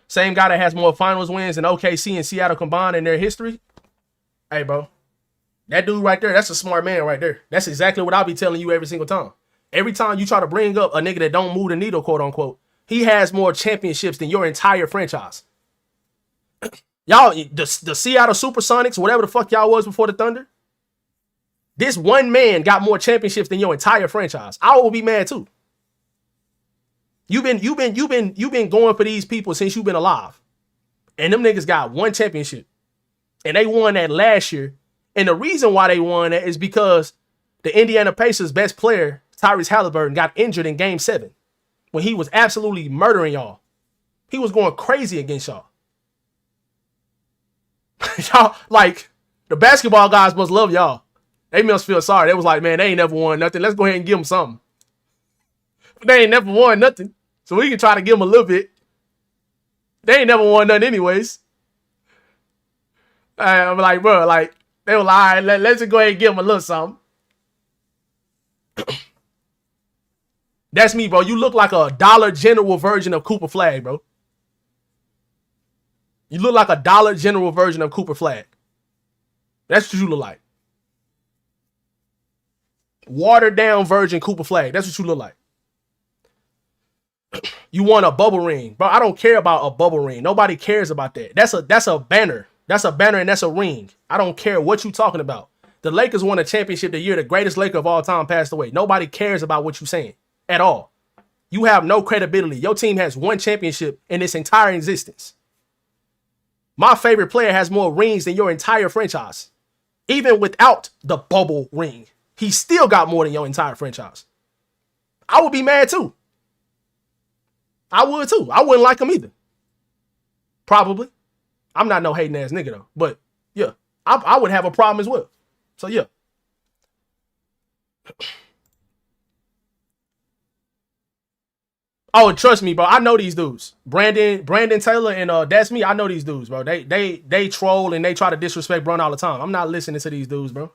Same guy that has more finals wins than OKC and Seattle combined in their history. Hey, bro. That dude right there, that's a smart man right there. That's exactly what I'll be telling you every single time. Every time you try to bring up a nigga that don't move the needle, quote unquote, he has more championships than your entire franchise. Y'all, the Seattle Supersonics, whatever the fuck y'all was before the Thunder, this one man got more championships than your entire franchise. I will be mad too. You've been going for these people since you've been alive. And them niggas got one championship. And they won that last year. And the reason why they won that is because the Indiana Pacers' best player, Tyrese Halliburton, got injured in Game 7 when he was absolutely murdering y'all. He was going crazy against y'all. Y'all, like, the basketball guys must love y'all. They must feel sorry. They was like, man, they ain't never won nothing. Let's go ahead and give them something. They ain't never won nothing. So we can try to give them a little bit. They ain't never won nothing anyways. I'm like, bro, like, they were like, all right, let's just go ahead and give them a little something. That's me, bro. You look like a Dollar General version of Cooper Flag, bro. You look like a Dollar General version of Cooper Flag. That's what you look like. Watered down version Cooper Flag. That's what you look like. You want a bubble ring. Bro, I don't care about a bubble ring. Nobody cares about that. That's a banner. That's a banner and that's a ring. I don't care what you talking about. The Lakers won a championship the year the greatest Laker of all time passed away. Nobody cares about what you're saying at all. You have no credibility. Your team has one championship in its entire existence. My favorite player has more rings than your entire franchise. Even without the bubble ring, he still got more than your entire franchise. I would be mad too. I would too. I wouldn't like him either. Probably. I'm not no hating ass nigga though. But yeah, I would have a problem as well. So yeah. Oh, trust me, bro. I know these dudes. Brandon Taylor and that's me. I know these dudes, bro. They troll and they try to disrespect Brun all the time. I'm not listening to these dudes, bro.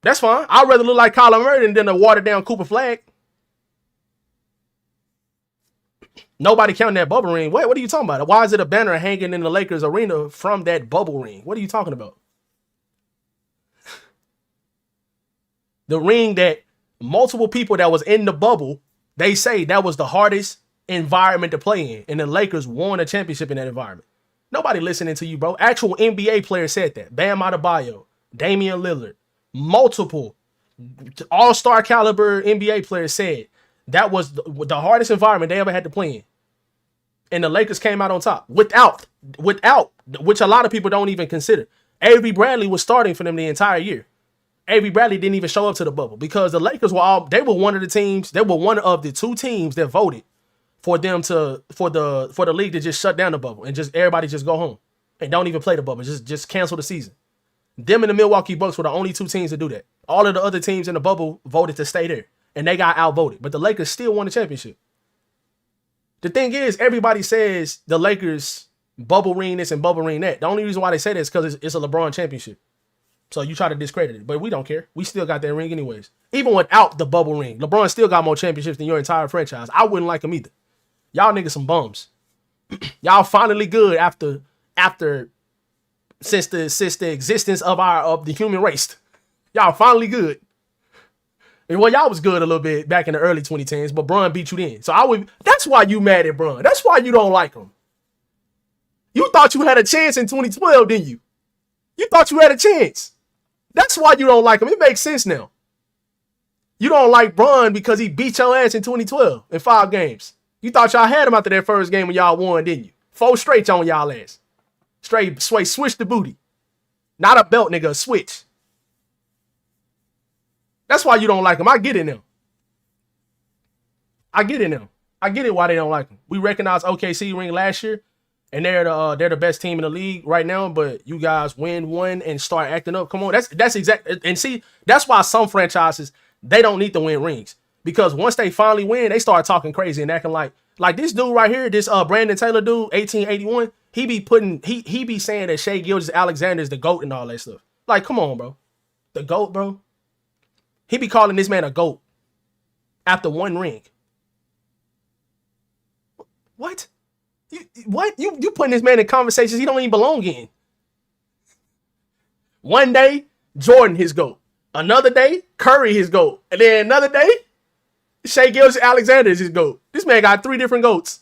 That's fine. I'd rather look like Kyler Murray than a watered down Cooper Flag. Nobody counting that bubble ring. What are you talking about? Why is it a banner hanging in the Lakers arena from that bubble ring? What are you talking about? The ring that multiple people that was in the bubble, they say that was the hardest environment to play in. And the Lakers won a championship in that environment. Nobody listening to you, bro. Actual NBA players said that. Bam Adebayo, Damian Lillard, multiple all-star caliber NBA players said that was the hardest environment they ever had to play in. And the Lakers came out on top without, which a lot of people don't even consider. Avery Bradley was starting for them the entire year. Avery Bradley didn't even show up to the bubble because the Lakers were one of the teams. They were one of the two teams that voted for them for the league to just shut down the bubble and just everybody just go home and don't even play the bubble. Just cancel the season. Them and the Milwaukee Bucks were the only two teams to do that. All of the other teams in the bubble voted to stay there. and they got outvoted. But the Lakers still won the championship. The thing is, everybody says the Lakers bubble ring this and bubble ring that. The only reason why they say that is because it's a LeBron championship. So you try to discredit it, but we don't care. We still got that ring anyways. Even without the bubble ring, LeBron still got more championships than your entire franchise. I wouldn't like him either. Y'all niggas some bums. Y'all finally good after since the existence of the human race. Y'all finally good. And well, y'all was good a little bit back in the early 2010s, but Bron beat you then. So that's why you mad at Bron. That's why you don't like him. You thought you had a chance in 2012, didn't you? You thought you had a chance. That's why you don't like him. It makes sense now. You don't like Bron because he beat your ass in 2012 in 5 games. You thought y'all had him after that first game when y'all won, didn't you? 4 straight on y'all ass. Straight switch the booty. Not a belt, nigga, a switch. That's why you don't like him. I get it now. I get it why they don't like him. We recognize OKC ring last year, and they're the best team in the league right now. But you guys win one and start acting up. Come on, that's exact. And see, that's why some franchises they don't need to win rings, because once they finally win, they start talking crazy and acting like this dude right here, this Brandon Taylor dude, 1881. He be saying that Shai Gilgeous-Alexander is the GOAT and all that stuff. Like, come on, bro, the GOAT, bro. He be calling this man a GOAT after 1 ring. What? You putting this man in conversations he don't even belong in. One day, Jordan his GOAT. Another day, Curry his GOAT. And then another day, Shai Gilgeous-Alexander is his GOAT. This man got 3 different GOATs.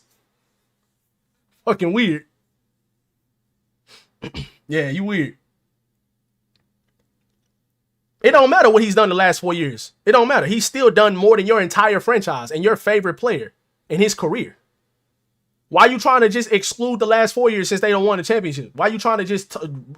Fucking weird. Yeah, you weird. It don't matter what he's done the last 4 years. It don't matter. He's still done more than your entire franchise and your favorite player in his career. Why you trying to just exclude the last 4 years since they don't won the championship? Why you trying to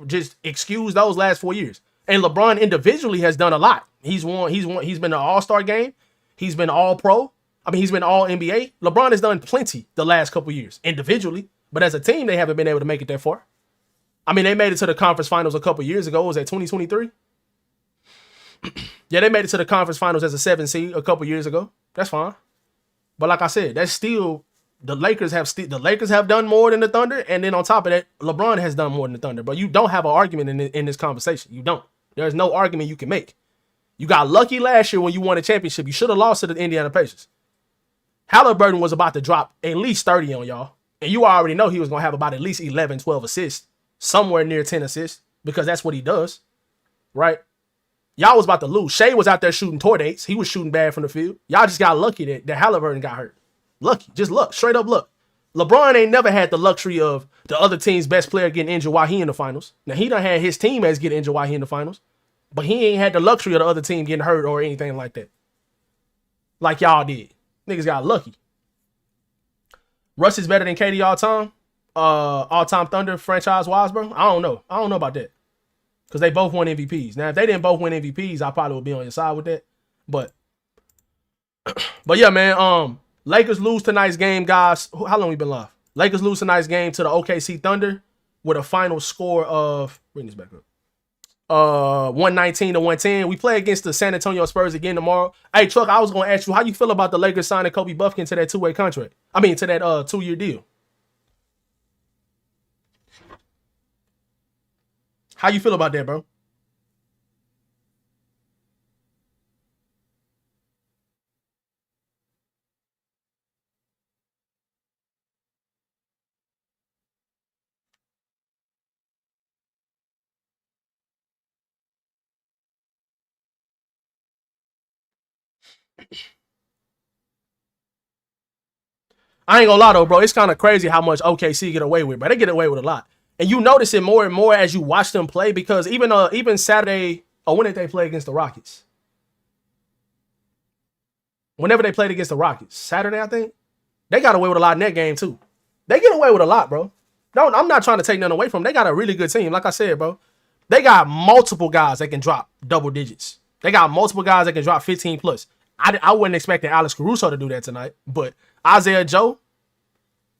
just excuse those last 4 years? And LeBron individually has done a lot. He's been an all-star game. He's been all-pro. I mean, he's been all NBA. LeBron has done plenty the last couple years individually, but as a team, they haven't been able to make it that far. I mean, they made it to the conference finals a couple years ago. Was that 2023? Yeah, they made it to the conference finals as a 7 seed a couple years ago. That's fine. But like I said, that's still the Lakers have done more than the Thunder, and then on top of that, LeBron has done more than the Thunder. But you don't have an argument in this conversation. You don't. There's no argument you can make. You got lucky last year when you won a championship. You should have lost to the Indiana Pacers. Halliburton was about to drop at least 30 on y'all, and you already know he was going to have about at least 11, 12 assists, somewhere near 10 assists, because that's what he does, right? Y'all was about to lose. Shai was out there shooting tornadoes. He was shooting bad from the field. Y'all just got lucky that Halliburton got hurt. Lucky. Just luck. Straight up luck. LeBron ain't never had the luxury of the other team's best player getting injured while he in the finals. Now, he done had his teammates get injured while he in the finals, but he ain't had the luxury of the other team getting hurt or anything like that. Like y'all did. Niggas got lucky. Russ is better than KD all-time? All-time Thunder franchise-wise, bro? I don't know. I don't know about that. Because they both won MVPs. Now, if they didn't both win MVPs, I probably would be on your side with that. But yeah, man. Lakers lose tonight's game, guys. How long we been live? Lakers lose tonight's game to the OKC Thunder with a final score of, bring this back up, 119-110. We play against the San Antonio Spurs again tomorrow. Hey, Chuck, I was going to ask you, how you feel about the Lakers signing Kobe Buffkin to that 2-way contract? I mean, to that 2-year deal. How you feel about that, bro? I ain't gonna lie though, bro. It's kind of crazy how much OKC get away with, but they get away with a lot. And you notice it more and more as you watch them play, because even Saturday, when did they play against the Rockets? Whenever they played against the Rockets, Saturday, I think, they got away with a lot in that game too. They get away with a lot, bro. No, I'm not trying to take nothing away from them. They got a really good team. Like I said, bro, they got multiple guys that can drop double digits. They got multiple guys that can drop 15 plus. I wasn't expecting Alex Caruso to do that tonight, but Isaiah Joe,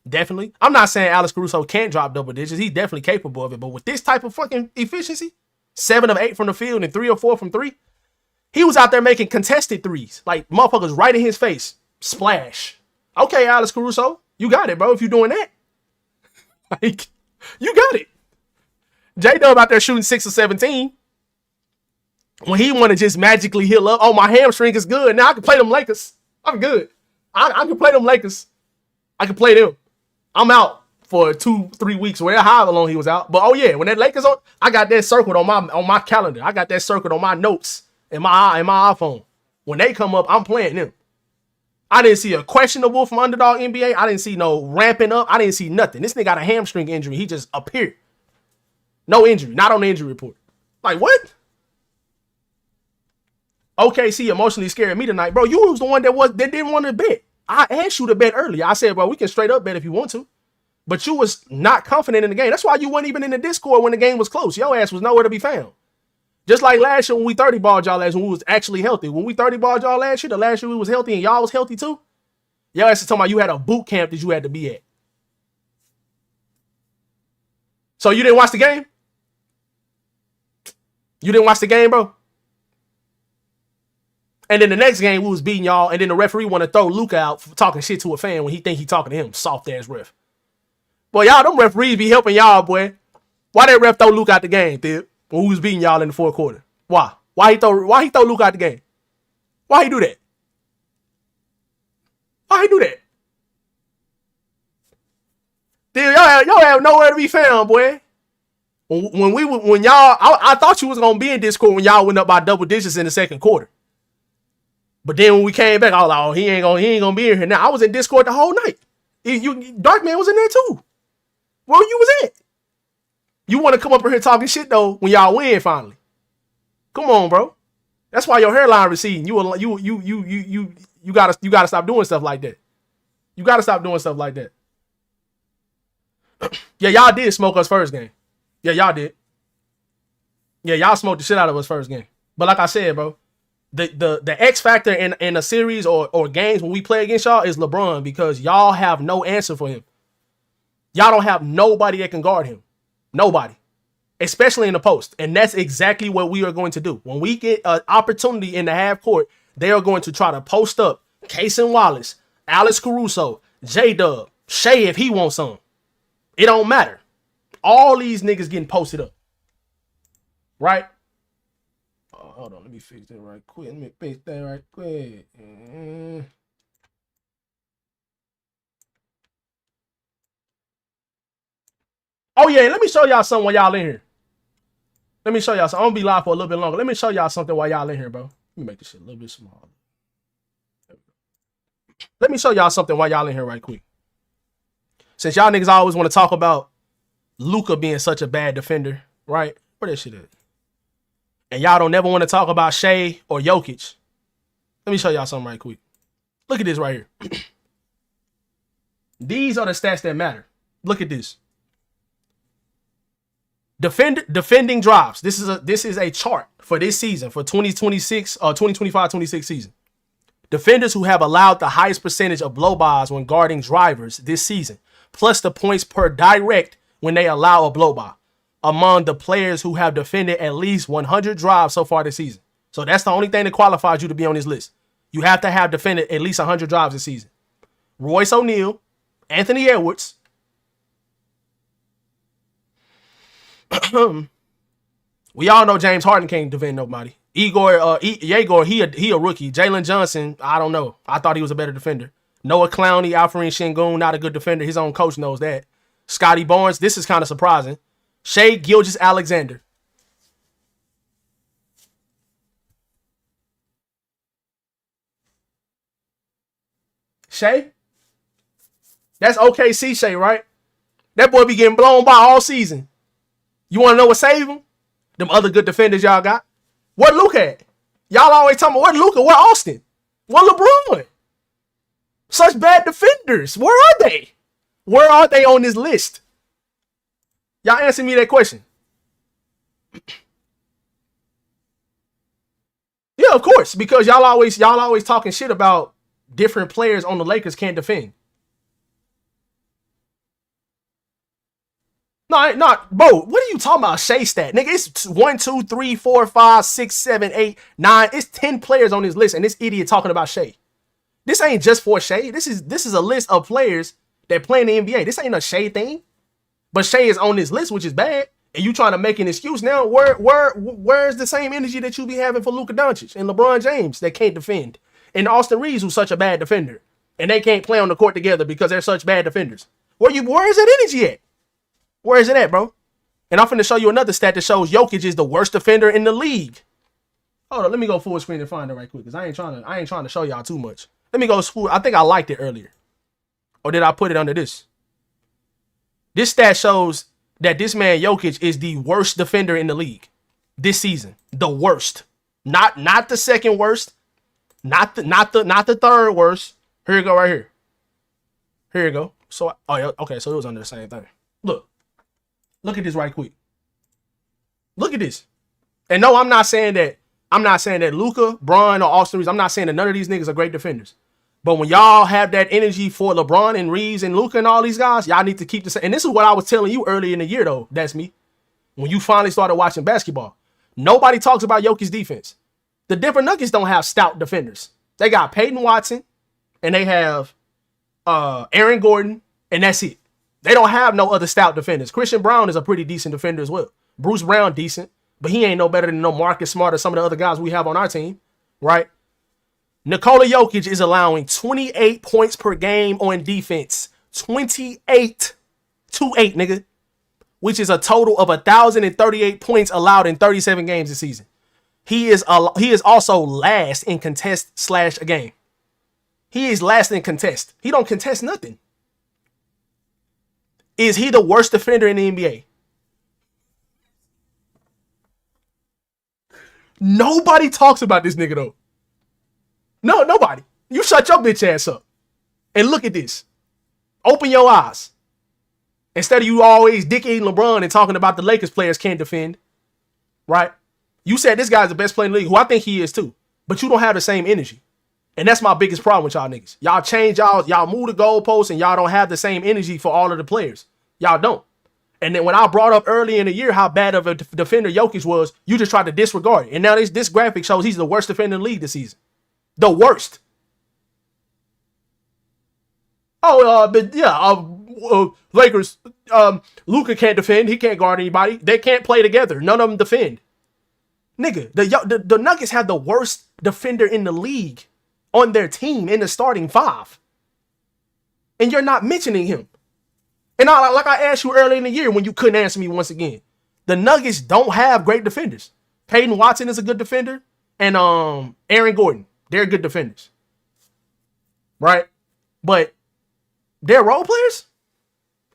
definitely. I'm not saying Alex Caruso can't drop double digits. He's definitely capable of it. But with this type of fucking efficiency, 7 of 8 from the field and 3 or 4 from 3, He was out there making contested threes. Like, motherfuckers right in his face. Splash. Okay, Alex Caruso. You got it, bro, if you're doing that. Like, you got it. J-Dub out there shooting 6 or 17. When he want to just magically heal up. Oh, my hamstring is good. Now I can play them Lakers. I'm good. I can play them Lakers. I can play them. I'm out for 2-3 weeks, or however long he was out. But oh yeah, when that Lakers on, I got that circled on my calendar. I got that circled on my notes in my iPhone. When they come up, I'm playing them. I didn't see a questionable from Underdog NBA. I didn't see no ramping up. I didn't see nothing. This nigga got a hamstring injury. He just appeared. No injury. Not on the injury report. Like, what? OKC emotionally scared me tonight. Bro, you was the one that didn't want to bet. I asked you to bet earlier. I said, bro, we can straight up bet if you want to. But you was not confident in the game. That's why you weren't even in the Discord when the game was close. Your ass was nowhere to be found. Just like last year when we 30-balled y'all last, when we was actually healthy. When we 30-balled y'all last year, the last year we was healthy and y'all was healthy too. Y'all ass is talking about you had a boot camp that you had to be at. So you didn't watch the game? You didn't watch the game, bro? And then the next game we was beating y'all, and then the referee want to throw Luka out for talking shit to a fan when he think he talking to him. Soft ass ref. Boy, y'all, them referees be helping y'all, boy. Why that ref throw Luka out the game, dude? When we was beating y'all in the fourth quarter. Why? Why he throw Luka out the game? Why he do that? Why he do that? Dude, y'all have nowhere to be found, boy. When y'all, I thought you was gonna be in Discord when y'all went up by double digits in the second quarter. But then when we came back, I was like, oh, he ain't gonna be in here. Now I was in Discord the whole night. Darkman was in there too. Where you was at? You want to come up here talking shit though when y'all win finally? Come on, bro. That's why your hairline receding. You gotta stop doing stuff like that. You gotta stop doing stuff like that. Yeah, y'all did smoke us first game. Yeah, y'all did. Yeah, y'all smoked the shit out of us first game. But like I said, bro, the X factor in a series or games when we play against y'all is LeBron, because y'all have no answer for him. Y'all don't have nobody that can guard him. Nobody. Especially in the post. And that's exactly what we are going to do. When we get an opportunity in the half court, they are going to try to post up Cason Wallace, Alex Caruso, J-Dub, Shea if he wants some. It don't matter. All these niggas getting posted up. Right? Hold on. Let me fix that right quick. Oh, yeah. Let me show y'all something while y'all in here. Let me show y'all something. I'm going to be live for a little bit longer. Let me show y'all something while y'all in here, bro. Let me make this shit a little bit smaller. Let me show y'all something while y'all in here right quick. Since y'all niggas always want to talk about Luka being such a bad defender, right? Where that shit at? And y'all don't never want to talk about Shea or Jokic. Let me show y'all something right quick. Look at this right here. These are the stats that matter. Look at this. Defending drives. This is a chart for this season, for 2026 or 2025-26 season. Defenders who have allowed the highest percentage of blow-bys when guarding drivers this season, plus the points per direct when they allow a blow-by, among the players who have defended at least 100 drives so far this season. So that's the only thing that qualifies you to be on this list. You have to have defended at least 100 drives this season. Royce O'Neal, Anthony Edwards, we all know James Harden can't defend nobody. Yegor, he a rookie. Jalen Johnson, I don't know. I thought he was a better defender. Noah Clowney, Alfred Şengün, not a good defender. His own coach knows that. Scotty Barnes, this is kind of surprising. Shea Gilgeous-Alexander. Shea? That's OKC Shea, right? That boy be getting blown by all season. You want to know what saved him? Them other good defenders y'all got. What Luka at? Y'all always talking about what Luka, what Austin, what LeBron. Such bad defenders. Where are they? Where are they on this list? Y'all answer me that question. Yeah, of course, because y'all always talking shit about different players on the Lakers can't defend. No, not bro. What are you talking about? Shea stat, nigga. It's 1, 2, 3, 4, 5, 6, 7, 8, 9. It's 10 players on this list, and this idiot talking about Shea. This ain't just for Shea. This is a list of players that play in the NBA. This ain't a Shea thing. But Shea is on this list, which is bad. And you trying to make an excuse now? Where's the same energy that you be having for Luka Doncic and LeBron James that can't defend, and Austin Reeves, who's such a bad defender, and they can't play on the court together because they're such bad defenders? Where is that energy at? Where is it at, bro? And I'm finna show you another stat that shows Jokic is the worst defender in the league. Hold on, let me go full screen and find it right quick, because I ain't trying to show y'all too much. Let me go full. I think I liked it earlier. Or did I put it under this? This stat shows that this man Jokic is the worst defender in the league this season. The worst. Not the second worst. Not the third worst. Here you go, right here. Here you go. So okay, so it was under the same thing. Look at this right quick. Look at this. And no, I'm not saying that Luka, Bron, or Austin Reeves, I'm not saying that none of these niggas are great defenders. But when y'all have that energy for LeBron and Reeves and Luka and all these guys, y'all need to keep the same. And this is what I was telling you earlier in the year, though. That's me. When you finally started watching basketball, nobody talks about Jokic's defense. The Denver Nuggets don't have stout defenders. They got Peyton Watson and they have Aaron Gordon, and that's it. They don't have no other stout defenders. Christian Brown is a pretty decent defender as well. Bruce Brown, decent, but he ain't no better than no Marcus Smart or some of the other guys we have on our team, right? Nikola Jokic is allowing 28 points per game on defense. 28. 2-8, nigga. Which is a total of 1,038 points allowed in 37 games this season. He is also last in contest / a game. He is last in contest. He don't contest nothing. Is he the worst defender in the NBA? Nobody talks about this nigga, though. No, nobody. You shut your bitch ass up and look at this. Open your eyes. Instead of you always dick eating LeBron and talking about the Lakers players can't defend, right? You said this guy's the best player in the league, who I think he is too, but you don't have the same energy. And that's my biggest problem with y'all niggas. Y'all change y'all move the goalposts and y'all don't have the same energy for all of the players. Y'all don't. And then when I brought up early in the year how bad of a defender Jokic was, you just tried to disregard it. And now this graphic shows he's the worst defender in the league this season. The worst. Lakers. Luka can't defend. He can't guard anybody. They can't play together. None of them defend. Nigga, the Nuggets have the worst defender in the league on their team in the starting five. And you're not mentioning him. And like I asked you earlier in the year when you couldn't answer me once again, the Nuggets don't have great defenders. Peyton Watson is a good defender. And Aaron Gordon, they're good defenders. Right? But they're role players.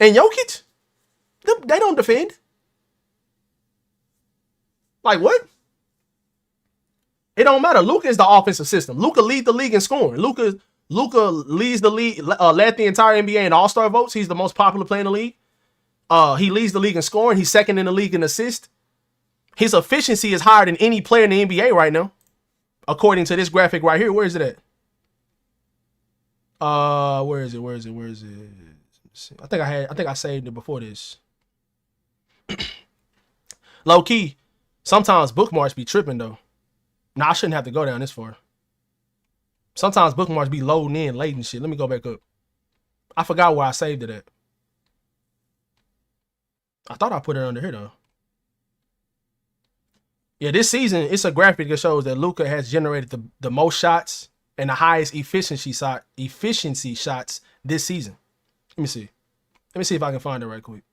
And Jokic, they don't defend. Like what? It don't matter. Luka is the offensive system. Luka leads the league in scoring. Luka leads the league, led the entire NBA in All-Star votes. He's the most popular player in the league. He leads the league in scoring. He's second in the league in assists. His efficiency is higher than any player in the NBA right now, according to this graphic right here. Where is it at? Where is it? I think I saved it before this. Low key, sometimes bookmarks be tripping though. Nah, I shouldn't have to go down this far. Sometimes bookmarks be loading in late and shit. Let me go back up. I forgot where I saved it at. I thought I put it under here though. Yeah, this season, it's a graphic that shows that Luka has generated the most shots and the highest efficiency shots this season. Let me see. Let me see if I can find it right quick.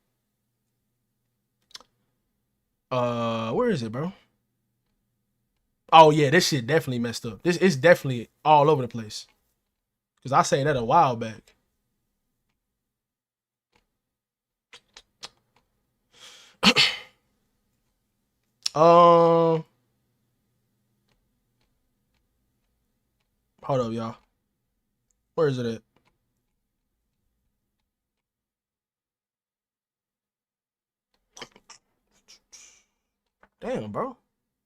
Where is it, bro? Oh yeah, this shit definitely messed up. This is definitely all over the place. Cause I say that a while back. Hold up, y'all. Where is it at? Damn, bro.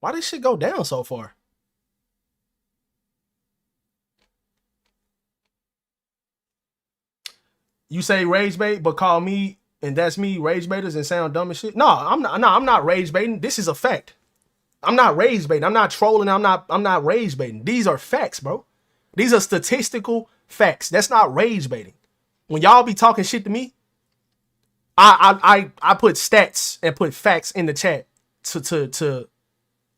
Why did shit go down so far? You say rage bait, but call me and that's me rage baiters and sound dumb as shit. No, I'm not. No, I'm not rage baiting. This is a fact. I'm not rage baiting. I'm not trolling. I'm not rage baiting. These are facts, bro. These are statistical facts. That's not rage baiting. When y'all be talking shit to me, I put stats and put facts in the chat to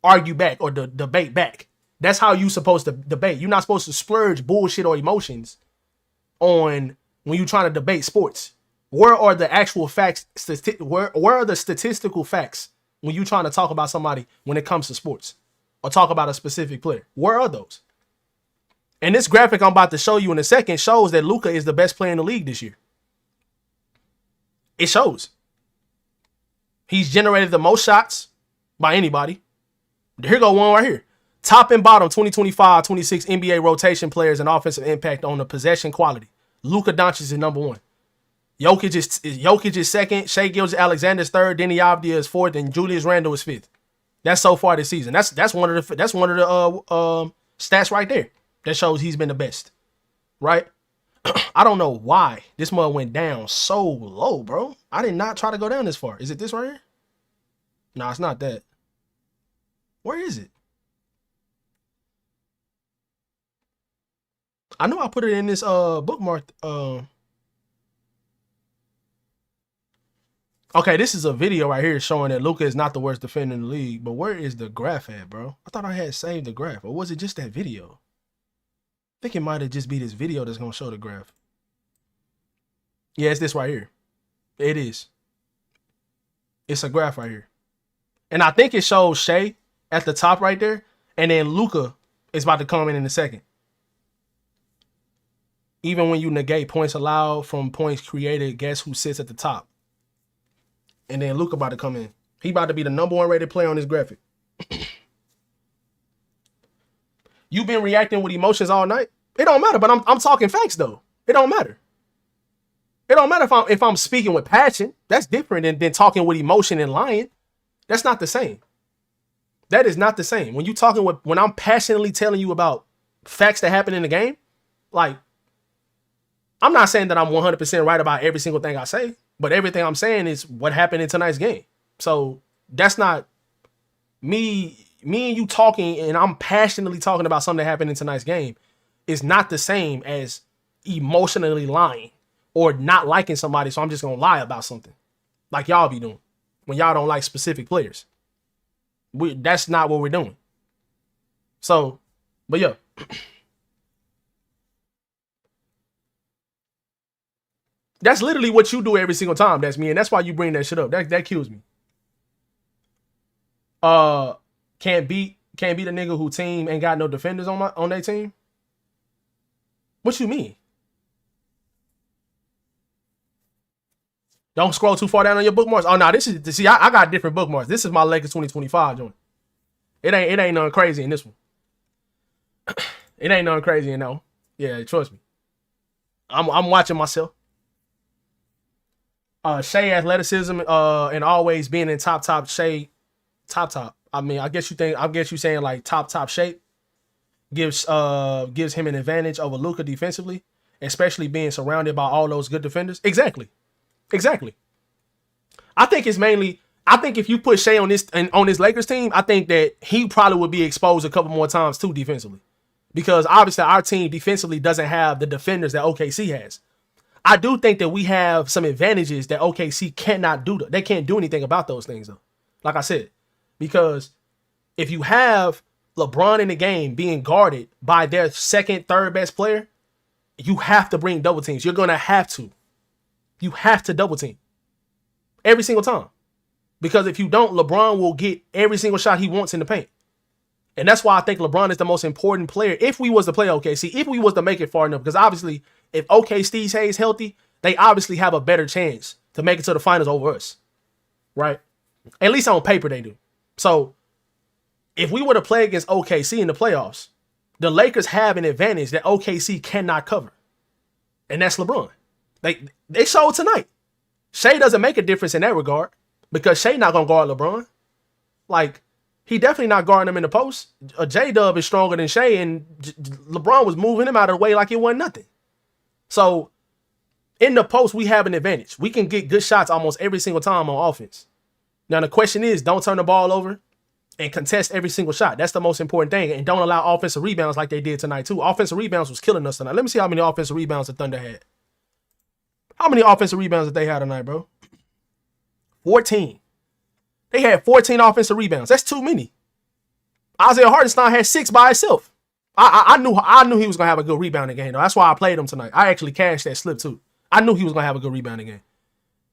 argue back or to debate back. That's how you supposed to debate. You're not supposed to splurge bullshit or emotions on when you're trying to debate sports. Where are the actual facts? Where are the statistical facts when you're trying to talk about somebody when it comes to sports or talk about a specific player? Where are those? And this graphic I'm about to show you in a second shows that Luka is the best player in the league this year. It shows. He's generated the most shots by anybody. Here go one right here. Top and bottom 2025-26 NBA rotation players and offensive impact on the possession quality. Luka Doncic is number one. Jokic is second. Shai Gilgeous-Alexander's third. Denny Avdia is fourth, and Julius Randle is fifth. That's so far this season. That's one of the stats right there that shows he's been the best. Right? I don't know why this mother went down so low, bro. I did not try to go down this far. Is it this right here? No, it's not that. Where is it? I know I put it in this bookmark. Okay, this is a video right here showing that Luka is not the worst defender in the league. But where is the graph at, bro? I thought I had saved the graph. Or was it just that video? I think it might have just be this video that's going to show the graph. Yeah, it's this right here. It is. It's a graph right here. And I think it shows Shai at the top right there. And then Luka is about to come in a second. Even when you negate points allowed from points created, guess who sits at the top? And then Luka about to come in. He about to be the number one rated player on this graphic. You've been reacting with emotions all night. It don't matter, but I'm talking facts though. It don't matter. It don't matter if I'm speaking with passion. That's different than talking with emotion and lying. That's not the same. That is not the same. When I'm passionately telling you about facts that happen in the game, like, I'm not saying that I'm 100% right about every single thing I say, but everything I'm saying is what happened in tonight's game. So that's not me and you talking, and I'm passionately talking about something that happened in tonight's game. Is not the same as emotionally lying or not liking somebody, so I'm just going to lie about something like y'all be doing when y'all don't like specific players. That's not what we're doing. So, but yeah. That's literally what you do every single time. That's me, and that's why you bring that shit up. That kills me. Can't beat a nigga who team ain't got no defenders on their team. What you mean? Don't scroll too far down on your bookmarks. Oh no, I got different bookmarks. This is my Lakers 2025 joint. It ain't nothing crazy in this one. It ain't nothing crazy in that one. Yeah, trust me. I'm watching myself. Shai athleticism and always being in top Shai top. I mean, I guess you saying like top shape gives him an advantage over Luka defensively, especially being surrounded by all those good defenders. Exactly. I think if you put Shai on this Lakers team, I think that he probably would be exposed a couple more times too defensively, because obviously our team defensively doesn't have the defenders that OKC has. I do think that we have some advantages that OKC cannot do. They can't do anything about those things though. Like I said, because if you have LeBron in the game being guarded by their second, third best player, you have to bring double teams. You're going to have to. You have to double team every single time. Because if you don't, LeBron will get every single shot he wants in the paint. And that's why I think LeBron is the most important player if we was to play OKC, if we was to make it far enough. Because obviously, if OKC stays healthy, they obviously have a better chance to make it to the finals over us. Right? At least on paper they do. So, if we were to play against OKC in the playoffs, the Lakers have an advantage that OKC cannot cover. And that's LeBron. They showed tonight. Shai doesn't make a difference in that regard because Shai not going to guard LeBron. Like, he definitely not guarding him in the post. J-Dub is stronger than Shai, and LeBron was moving him out of the way like it wasn't nothing. So, In the post, we have an advantage. We can get good shots almost every single time on offense. Now, the question is, don't turn the ball over and contest every single shot. That's the most important thing. And don't allow offensive rebounds like they did tonight, too. Offensive rebounds was killing us tonight. Let me see how many offensive rebounds the Thunder had. How many offensive rebounds did they have tonight, bro? 14. They had 14 offensive rebounds. That's too many. Isaiah Hartenstein had 6 by himself. I knew he was going to have a good rebounding game, though. That's why I played him tonight. I actually cashed that slip, too. I knew he was going to have a good rebounding game.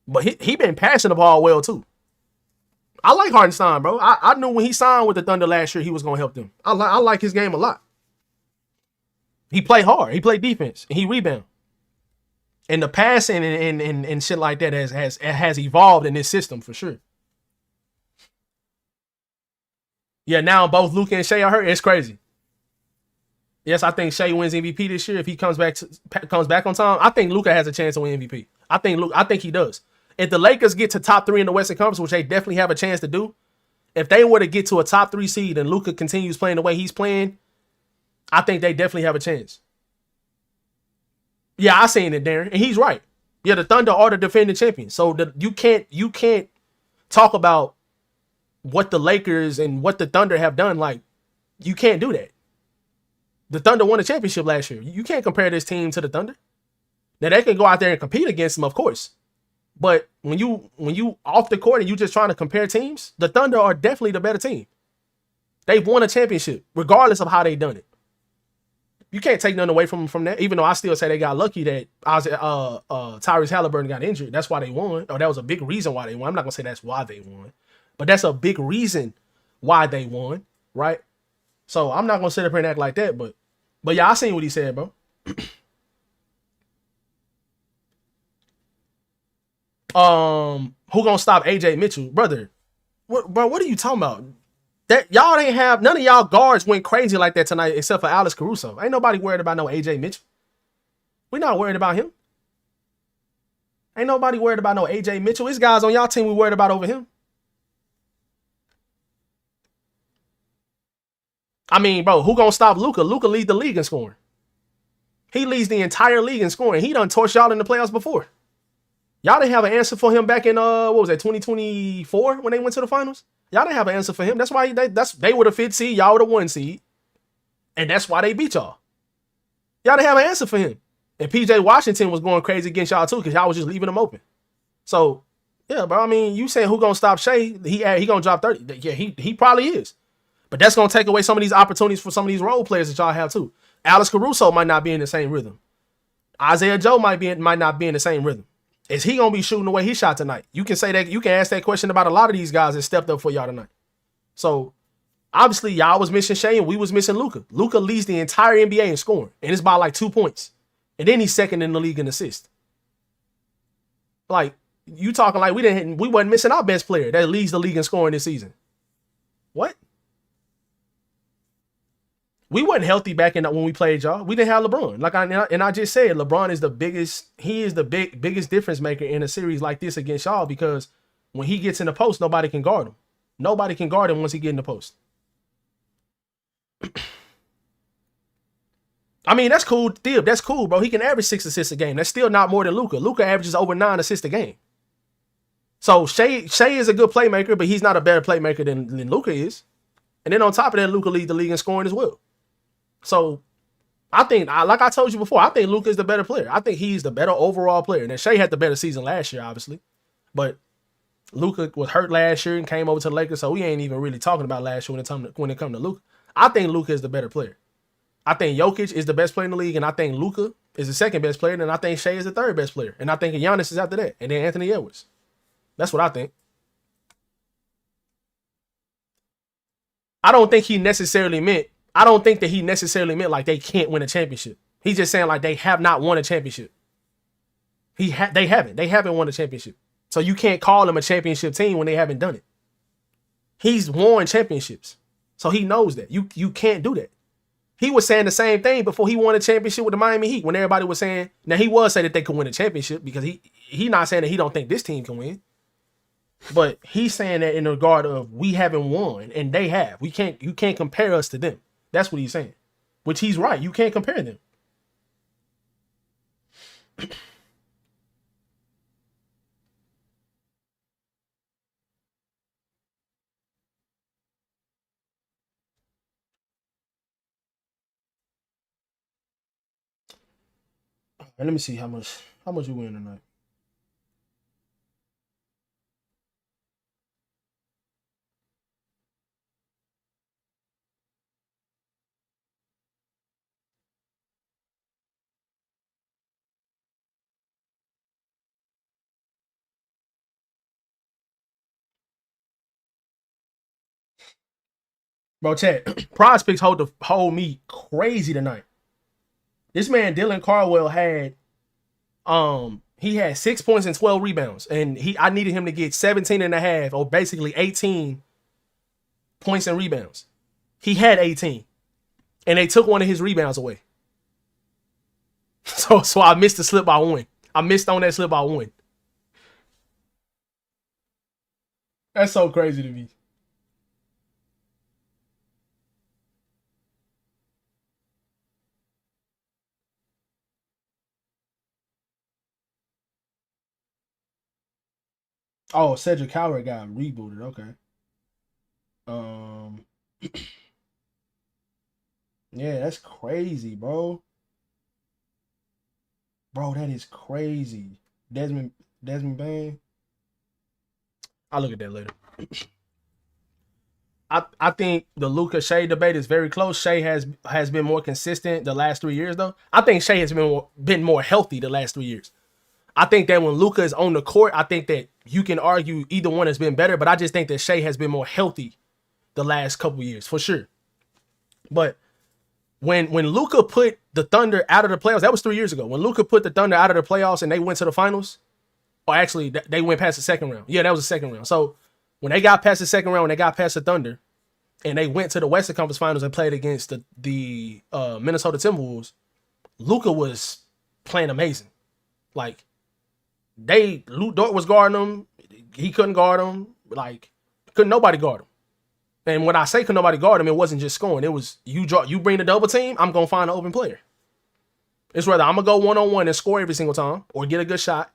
But he been passing the ball well, too. I like Hartenstein, bro. I knew when he signed with the Thunder last year, he was going to help them. I like his game a lot. He played hard. He played defense. And he rebound. And the passing and shit like that has evolved in this system for sure. Yeah, now both Luka and Shai are hurt. It's crazy. Yes, I think Shai wins MVP this year if he comes back on time. I think Luka has a chance to win MVP. I think he does. If the Lakers get to top 3 in the Western Conference, which they definitely have a chance to do, if they were to get to a top 3 seed and Luka continues playing the way he's playing, I think they definitely have a chance. Yeah, I seen it, Darren, and he's right. Yeah, the Thunder are the defending champions, so you can't talk about what the Lakers and what the Thunder have done. Like, you can't do that. The Thunder won a championship last year. You can't compare this team to the Thunder. Now they can go out there and compete against them, of course, but when you off the court and you just trying to compare teams, the Thunder are definitely the better team. They've won a championship, regardless of how they done it. You can't take nothing away from that, even though I still say they got lucky that Tyrese Halliburton got injured. That's why they won. Or that was a big reason why they won. I'm not going to say that's why they won, but that's a big reason why they won, right? So I'm not going to sit up here and act like that, but yeah, I seen what he said, bro. Who gonna stop AJ Mitchell? Brother, what are you talking about? That y'all ain't have none of y'all guards went crazy like that tonight except for Alex Caruso. Ain't nobody worried about no AJ Mitchell. We're not worried about him. Ain't nobody worried about no AJ Mitchell. These guys on y'all team we worried about over him. I mean, bro, who gonna stop Luka? Luka leads the league in scoring. He leads the entire league in scoring. He done torched y'all in the playoffs before. Y'all didn't have an answer for him back in 2024 when they went to the finals. Y'all didn't have an answer for him. That's why they were the 5th seed. Y'all were the 1 seed. And that's why they beat y'all. Y'all didn't have an answer for him. And PJ Washington was going crazy against y'all too because y'all was just leaving him open. So, yeah, bro. I mean, you saying who gonna stop Shai? He gonna drop 30. Yeah, he probably is. But that's gonna take away some of these opportunities for some of these role players that y'all have too. Alex Caruso might not be in the same rhythm. Isaiah Joe might not be in the same rhythm. Is he gonna be shooting the way he shot tonight? You can say that. You can ask that question about a lot of these guys that stepped up for y'all tonight. So obviously y'all was missing Shai and we was missing Luka. Luka leads the entire NBA in scoring, and it's by like 2 points. And then he's second in the league in assists. Like, you talking like we wasn't missing our best player that leads the league in scoring this season. What? We wasn't healthy back in when we played y'all. We didn't have LeBron. I just said LeBron is the biggest. He is the biggest difference maker in a series like this against y'all because when he gets in the post, nobody can guard him. Nobody can guard him once he get in the post. I mean, that's cool, Thib. That's cool, bro. He can average 6 assists a game. That's still not more than Luka. Luka averages over 9 assists a game. So Shai is a good playmaker, but he's not a better playmaker than Luka is. And then on top of that, Luka leads the league in scoring as well. So I think, like I told you before, I think Luka is the better player. I think he's the better overall player. Now, Shai had the better season last year, obviously. But Luka was hurt last year and came over to the Lakers, so we ain't even really talking about last year when it comes to Luka. I think Luka is the better player. I think Jokic is the best player in the league, and I think Luka is the second best player, and I think Shai is the third best player. And I think Giannis is after that, and then Anthony Edwards. That's what I think. I don't think that he necessarily meant like they can't win a championship. He's just saying like they have not won a championship. They haven't won a championship. So you can't call them a championship team when they haven't done it. He's won championships. So he knows that. You can't do that. He was saying the same thing before he won a championship with the Miami Heat when everybody was saying, now he was saying that they could win a championship because he not saying that he don't think this team can win. But he's saying that in regard of we haven't won and they have. You can't compare us to them. That's what he's saying. Which he's right. You can't compare them. And let me see how much you win tonight. Bro, chat. Prize picks hold me crazy tonight. This man Dylan Cardwell had he had 6 points and 12 rebounds, and I needed him to get 17 and a half, or basically 18 points and rebounds. He had 18, and they took one of his rebounds away. So I missed the slip by one. I missed on that slip by one. That's so crazy to me. Oh, Cedric Howard got rebooted. Okay. Um. Yeah, that's crazy, bro. Bro, that is crazy. Desmond Bain. I'll look at that later. I think the Luka Shea debate is very close. Shea has been more consistent the last 3 years, though. I think Shea has been more healthy the last 3 years. I think that when Luka is on the court, I think that you can argue either one has been better, but I just think that Shea has been more healthy the last couple years, for sure. But when Luka put the Thunder out of the playoffs, that was 3 years ago. When Luka put the Thunder out of the playoffs and they went to the finals, or actually they went past the second round. Yeah, that was the second round. So when they got past the second round, when they got past the Thunder, and they went to the Western Conference Finals and played against the Minnesota Timberwolves, Luka was playing amazing. Like, Lou Dort was guarding him. He couldn't guard him. Like, couldn't nobody guard him. And when I say could nobody guard him, it wasn't just scoring. It was you bring the double team, I'm going to find an open player. It's whether I'm going to go one-on-one and score every single time or get a good shot,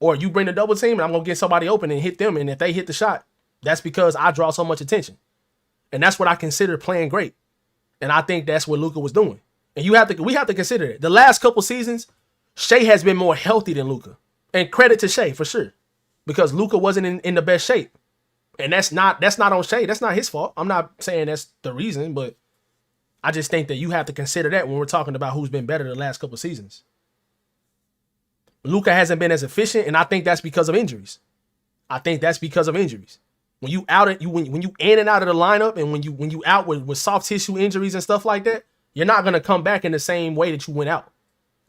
or you bring the double team and I'm going to get somebody open and hit them. And if they hit the shot, that's because I draw so much attention. And that's what I consider playing great. And I think that's what Luka was doing. And we have to consider it. The last couple seasons, Shea has been more healthy than Luka. And credit to Shea for sure. Because Luka wasn't in the best shape. And that's not on Shea. That's not his fault. I'm not saying that's the reason, but I just think that you have to consider that when we're talking about who's been better the last couple seasons. Luka hasn't been as efficient, and I think that's because of injuries. When you when you in and out of the lineup, and when you out with soft tissue injuries and stuff like that, you're not gonna come back in the same way that you went out.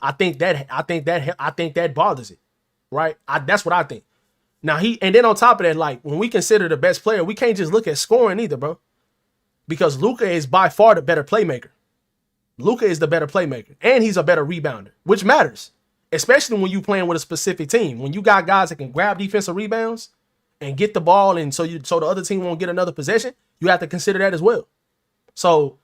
I think that bothers it, right? That's what I think. Now and then on top of that, like when we consider the best player, we can't just look at scoring either, bro, because Luka is by far the better playmaker. Luka is the better playmaker, and he's a better rebounder, which matters, especially when you playing with a specific team. When you got guys that can grab defensive rebounds and get the ball, and so the other team won't get another possession, you have to consider that as well. So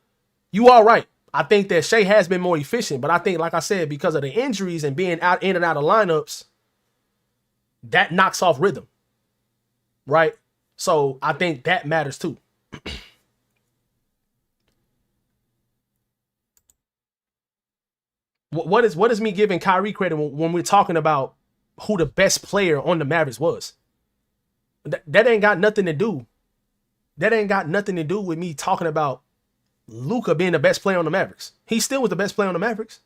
you are right. I think that Shea has been more efficient, but I think, like I said, because of the injuries and being in and out of lineups, that knocks off rhythm, right? So I think that matters too. What is me giving Kyrie credit when we're talking about who the best player on the Mavericks was? That ain't got nothing to do. That ain't got nothing to do with me talking about Luka being the best player on the Mavericks. He still was the best player on the Mavericks.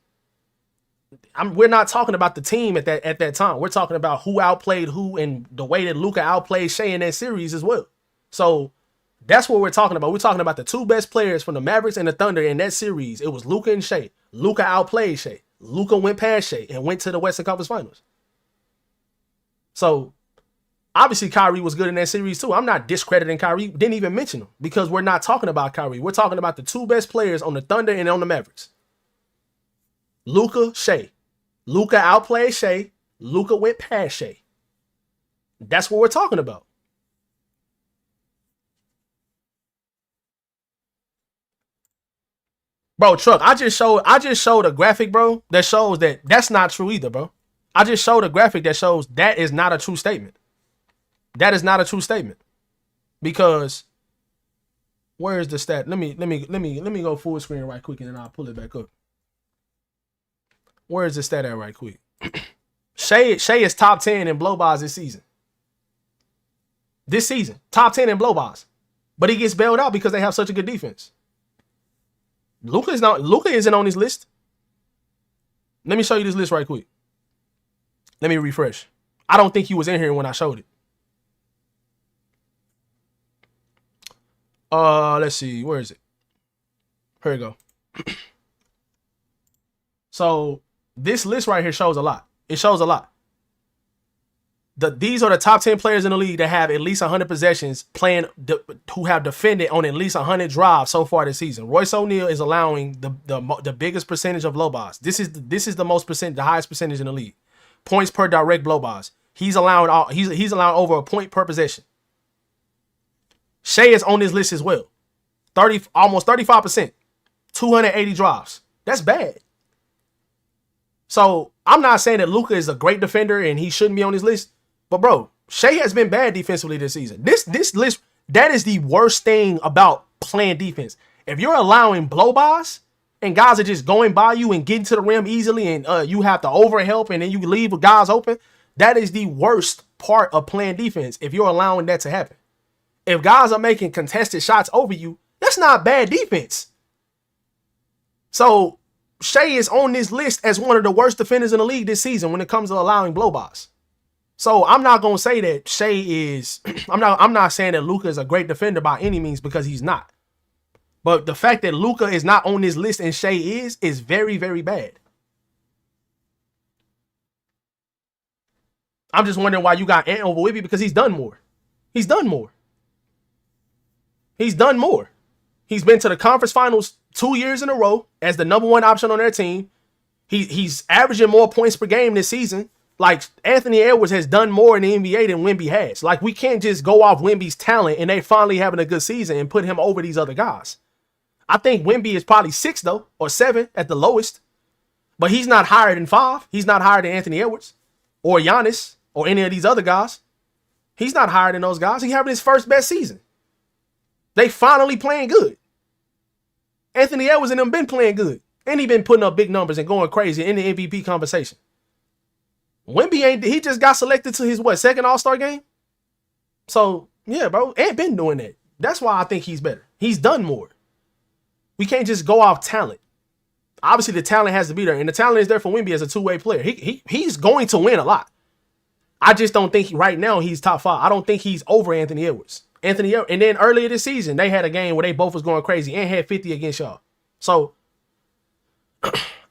We're not talking about the team at that time. We're talking about who outplayed who and the way that Luka outplayed Shea in that series as well. So that's what we're talking about. We're talking about the two best players from the Mavericks and the Thunder in that series. It was Luka and Shea. Luka outplayed Shea. Luka went past Shea and went to the Western Conference Finals. So obviously, Kyrie was good in that series too. I'm not discrediting Kyrie. Didn't even mention him because we're not talking about Kyrie. We're talking about the two best players on the Thunder and on the Mavericks. Luka, Shea. Luka outplayed Shea. Luka went past Shea. That's what we're talking about. Bro, Truck, I just showed a graphic, bro, that shows that that's not true either, bro. I just showed a graphic that shows that is not a true statement. That is not a true statement. Because where is the stat? Let me go full screen right quick and then I'll pull it back up. Where is the stat at right quick? Shea is top 10 in blow-bys this season. This season, top 10 in blow-bys. But he gets bailed out because they have such a good defense. Luka isn't on this list. Let me show you this list right quick. Let me refresh. I don't think he was in here when I showed it. Let's see. Where is it? Here we go. So this list right here shows a lot. It shows a lot. These are the top 10 players in the league that have at least 100 possessions who have defended on at least 100 drives so far this season. Royce O'Neal is allowing the biggest percentage of blow bys. This is the highest percentage in the league. Points per direct blow bys. He's allowing over a point per possession. Shea is on this list as well. Almost 35%. 280 drives. That's bad. So I'm not saying that Luka is a great defender and he shouldn't be on this list. But bro, Shea has been bad defensively this season. This list, that is the worst thing about playing defense. If you're allowing blow-bys and guys are just going by you and getting to the rim easily and you have to overhelp and then you leave with guys open, that is the worst part of playing defense if you're allowing that to happen. If guys are making contested shots over you, that's not bad defense. So Shea is on this list as one of the worst defenders in the league this season when it comes to allowing blow-bys. So I'm not going to say that Shea is, I'm not saying that Luka is a great defender by any means because he's not. But the fact that Luka is not on this list and Shea is very, very bad. I'm just wondering why you got Ant over Whippy because he's done more. He's done more. He's done more. He's been to the conference finals 2 years in a row as the number one option on their team. He's averaging more points per game this season. Like, Anthony Edwards has done more in the NBA than Wemby has. Like, we can't just go off Wemby's talent and they finally having a good season and put him over these other guys. I think Wemby is probably 6, though, or 7 at the lowest. But he's not higher than 5. He's not higher than Anthony Edwards or Giannis or any of these other guys. He's not higher than those guys. He's having his first best season. They finally playing good. Anthony Edwards and them been playing good. And he been putting up big numbers and going crazy in the MVP conversation. Wemby he just got selected to his, second All-Star game? So, yeah, bro, Ant been doing that. That's why I think he's better. He's done more. We can't just go off talent. Obviously, the talent has to be there, and the talent is there for Wemby as a two-way player. He's going to win a lot. I just don't think right now he's top 5. I don't think he's over Anthony Edwards. And then earlier this season, they had a game where they both was going crazy and had 50 against y'all. So,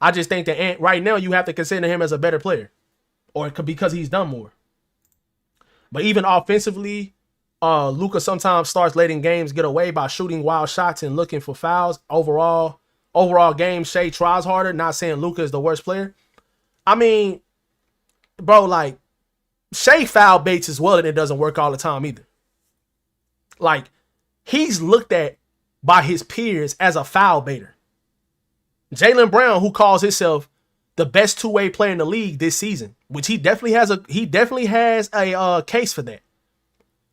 I just think that Ant, right now, you have to consider him as a better player. Or it could because he's done more. But even offensively, Luka sometimes starts letting games get away by shooting wild shots and looking for fouls. Overall game, Shea tries harder. Not saying Luka is the worst player. I mean, bro, like, Shea foul baits as well, and it doesn't work all the time either. Like, he's looked at by his peers as a foul baiter. Jaylen Brown, who calls himself the best two-way player in the league this season, which he definitely has a case for that.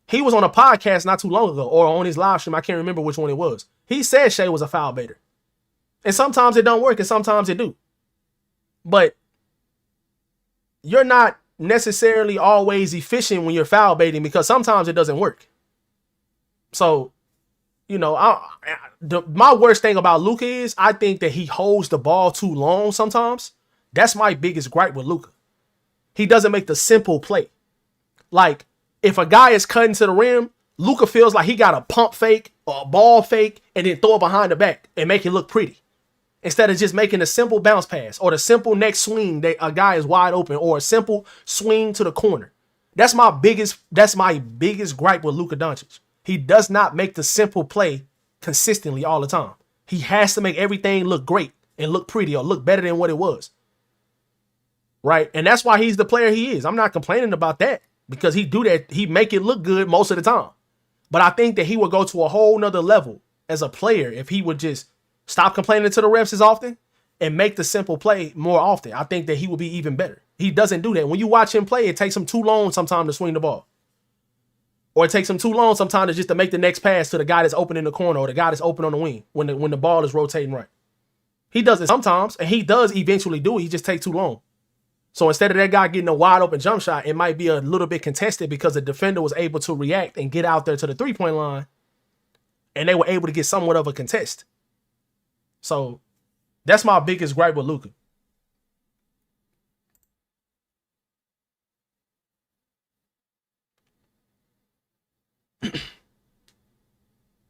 He was on a podcast not too long ago, or on his live stream. I can't remember which one it was. He said Shea was a foul baiter. And sometimes it don't work, and sometimes it do. But you're not necessarily always efficient when you're foul baiting because sometimes it doesn't work. So, you know, my worst thing about Luka is I think that he holds the ball too long sometimes. That's my biggest gripe with Luka. He doesn't make the simple play. Like, if a guy is cutting to the rim, Luka feels like he got a pump fake or a ball fake and then throw it behind the back and make it look pretty. Instead of just making a simple bounce pass or the simple next swing that a guy is wide open or a simple swing to the corner. That's my biggest gripe with Luka Doncic. He does not make the simple play consistently all the time. He has to make everything look great and look pretty or look better than what it was. Right? And that's why he's the player he is. I'm not complaining about that because he do that. He make it look good most of the time. But I think that he would go to a whole nother level as a player if he would just stop complaining to the refs as often and make the simple play more often. I think that he would be even better. He doesn't do that. When you watch him play, it takes him too long sometimes to swing the ball. Or it takes him too long sometimes just to make the next pass to the guy that's open in the corner or the guy that's open on the wing when the ball is rotating right. He does it sometimes, and he does eventually do it. He just takes too long. So instead of that guy getting a wide open jump shot, it might be a little bit contested because the defender was able to react and get out there to the 3-point line, and they were able to get somewhat of a contest. So that's my biggest gripe with Luka.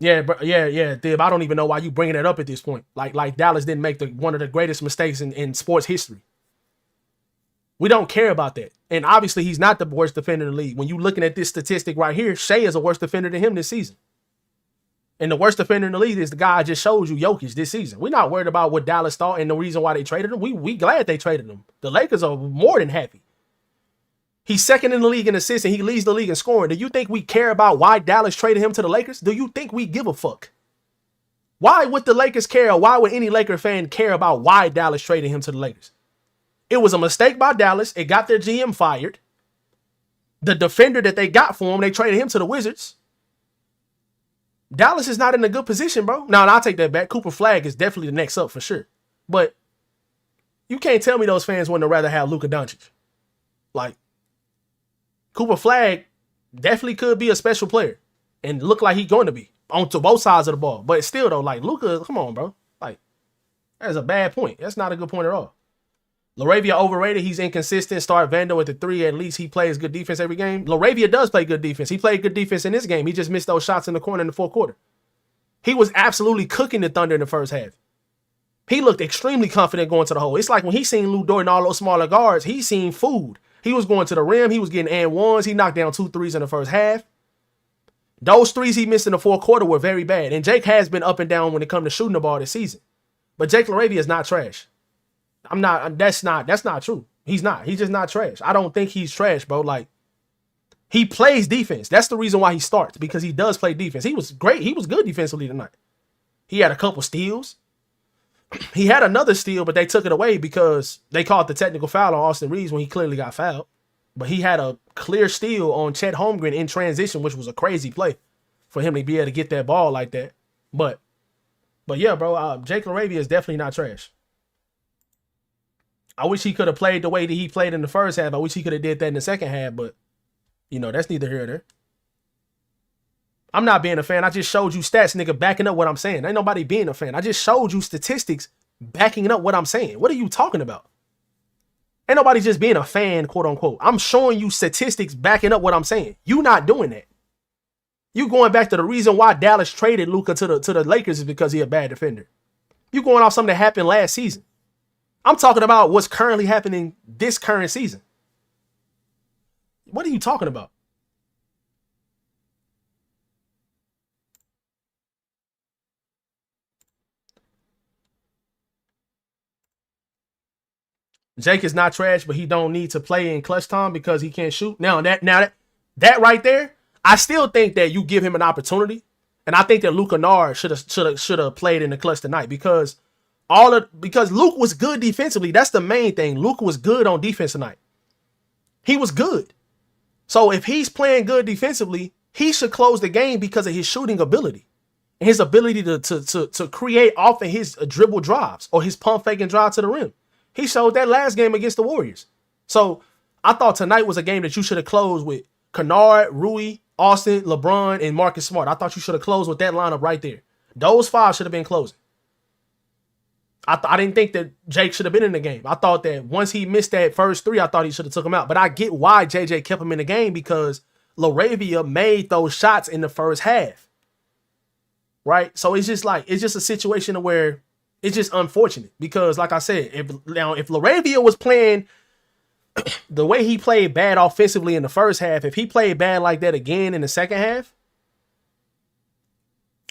Yeah, bro, yeah, Dib. I don't even know why you bringing it up at this point. Like Dallas didn't make one of the greatest mistakes in sports history. We don't care about that. And obviously, he's not the worst defender in the league. When you're looking at this statistic right here, Shea is a worse defender than him this season. And the worst defender in the league is the guy I just showed you, Jokic, this season. We're not worried about what Dallas thought and the reason why they traded him. We glad they traded him. The Lakers are more than happy. He's second in the league in assists and he leads the league in scoring. Do you think we care about why Dallas traded him to the Lakers? Do you think we give a fuck? Why would the Lakers care, or why would any Laker fan care about why Dallas traded him to the Lakers? It was a mistake by Dallas. It got their GM fired. The defender that they got for him, they traded him to the Wizards. Dallas is not in a good position, bro. Now, I'll take that back. Cooper Flagg is definitely the next up for sure. But you can't tell me those fans wouldn't rather have Luka Doncic. Like, Cooper Flagg definitely could be a special player and look like he's going to be on to both sides of the ball. But still, though, like, Luka, come on, bro. Like, that's a bad point. That's not a good point at all. LaRavia overrated. He's inconsistent. Start Vando at the 3. At least he plays good defense every game. LaRavia does play good defense. He played good defense in this game. He just missed those shots in the corner in the fourth quarter. He was absolutely cooking the Thunder in the first half. He looked extremely confident going to the hole. It's like when he seen Lou Dort and all those smaller guards, he seen food. He was going to the rim. He was getting and ones. He knocked down 2 threes in the first half. Those threes he missed in the fourth quarter were very bad. And Jake has been up and down when it comes to shooting the ball this season. But Jake LaRavia is not trash. That's not true. He's not. He's just not trash. I don't think he's trash, bro. Like, he plays defense. That's the reason why he starts, because he does play defense. He was great. He was good defensively tonight. He had a couple steals. He had another steal, but they took it away because they called the technical foul on Austin Reeves when he clearly got fouled. But he had a clear steal on Chet Holmgren in transition, which was a crazy play for him to be able to get that ball like that. But yeah, bro, Jake LaRavia is definitely not trash. I wish he could have played the way that he played in the first half. I wish he could have did that in the second half, but, you know, that's neither here nor there. I'm not being a fan. I just showed you stats, nigga, backing up what I'm saying. Ain't nobody being a fan. I just showed you statistics backing up what I'm saying. What are you talking about? Ain't nobody just being a fan, quote unquote. I'm showing you statistics backing up what I'm saying. You not doing that. You going back to the reason why Dallas traded Luka to the Lakers is because he a bad defender. You going off something that happened last season. I'm talking about what's currently happening this current season. What are you talking about? Jake is not trash, but he don't need to play in clutch time because he can't shoot. Now that right there, I still think that you give him an opportunity, and I think that Luke Kennard should have played in the clutch tonight because Luke was good defensively. That's the main thing. Luke was good on defense tonight. He was good. So if he's playing good defensively, he should close the game because of his shooting ability and his ability to create off of his dribble drives or his pump fake and drive to the rim. He showed that last game against the Warriors. So I thought tonight was a game that you should have closed with Kennard, Rui, Austin, LeBron, and Marcus Smart. I thought you should have closed with that lineup right there. Those 5 should have been closing. I didn't think that Jake should have been in the game. I thought that once he missed that first 3, I thought he should have took him out. But I get why JJ kept him in the game because LaRavia made those shots in the first half. Right? So it's just a situation where it's just unfortunate because, like I said, if LaRavia was playing the way he played bad offensively in the first half, if he played bad like that again in the second half,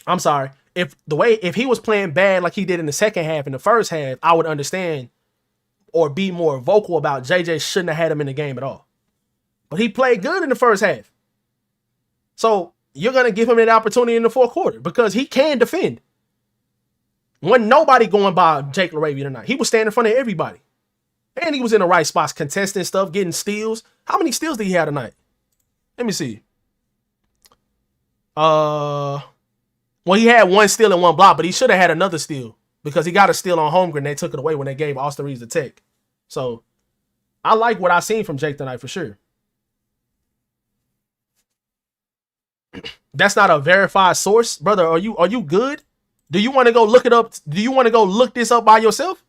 I'm sorry. If he was playing bad like he did in the second half, in the first half, I would understand or be more vocal about JJ shouldn't have had him in the game at all. But he played good in the first half. So you're going to give him an opportunity in the fourth quarter because he can defend. Wasn't nobody going by Jake LaRavia tonight. He was standing in front of everybody. And he was in the right spots, contesting stuff, getting steals. How many steals did he have tonight? Let me see. Well, he had 1 steal and 1 block, but he should have had another steal because he got a steal on Holmgren. They took it away when they gave Austin Reeves the tech. So I like what I seen from Jake tonight for sure. That's not a verified source, brother. Are you good? Do you want to go look it up? Do you want to go look this up by yourself?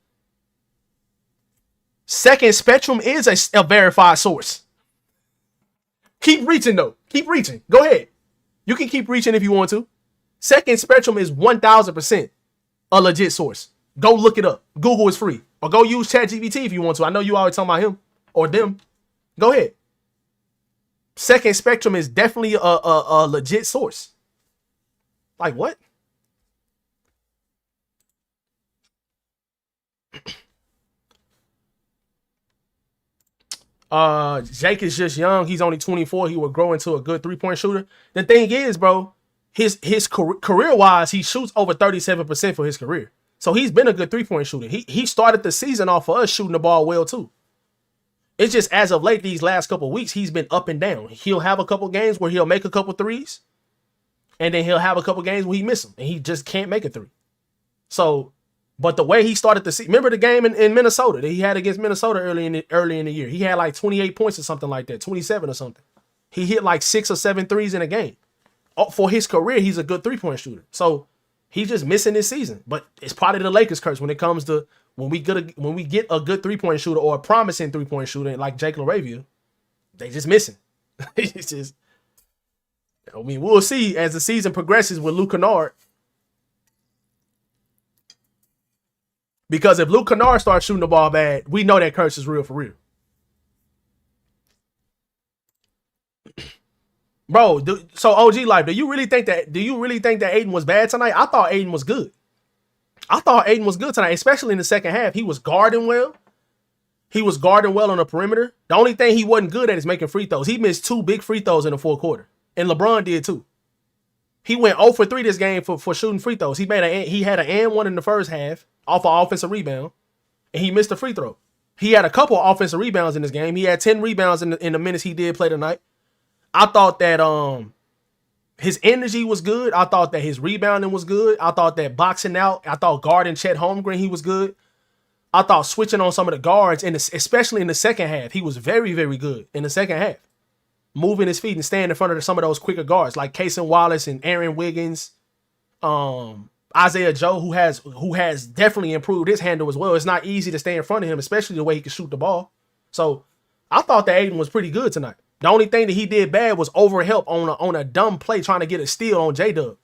Second Spectrum is a verified source. Keep reaching though. Keep reaching. Go ahead. You can keep reaching if you want to. Second Spectrum is 1000% a legit source. Go look it up. Google is free. Or go use ChatGPT if you want to. I know you always talking about him or them. Go ahead. Second Spectrum is definitely a legit source. Like what? Jake is just young. He's only 24. He will grow into a good 3-point shooter. The thing is, bro, his career wise, he shoots over 37% for his career. So he's been a good 3-point shooter. He started the season off for us shooting the ball well too. It's just as of late, these last couple of weeks, he's been up and down. He'll have a couple games where he'll make a couple threes, and then he'll have a couple games where he miss them, and he just can't make a three. So, but the way he started the season, remember the game in Minnesota that he had against Minnesota early in the year? He had like 28 points or something like that, 27 or something. He hit like 6 or 7 threes in a game. For his career, he's a good 3-point shooter. So he's just missing this season. But it's part of the Lakers curse when it comes to when we get a good 3-point shooter or a promising 3-point shooter like Jake LaRavia, they just missing. It's just, I mean, we'll see as the season progresses with Luke Kennard. Because if Luke Kennard starts shooting the ball bad, we know that curse is real for real. Bro, so OG Life, do you really think that Aiden was bad tonight? I thought Aiden was good. Tonight, especially in the second half. He was guarding well. He was guarding well on the perimeter. The only thing he wasn't good at is making free throws. He missed 2 big free throws in the fourth quarter. And LeBron did too. He went 0 for 3 this game for shooting free throws. He had an and one in the first half off an offensive rebound, and he missed a free throw. He had a couple of offensive rebounds in this game. He had 10 rebounds in the minutes he did play tonight. I thought that his energy was good. I thought that his rebounding was good. I thought that boxing out, I thought guarding Chet Holmgren, he was good. I thought switching on some of the guards, and especially in the second half, he was very, very good in the second half. Moving his feet and staying in front of some of those quicker guards like Cason Wallace and Aaron Wiggins, Isaiah Joe, who has definitely improved his handle as well. It's not easy to stay in front of him, especially the way he can shoot the ball. So I thought that Aiden was pretty good tonight. The only thing that he did bad was overhelp on a dumb play trying to get a steal on J-Dub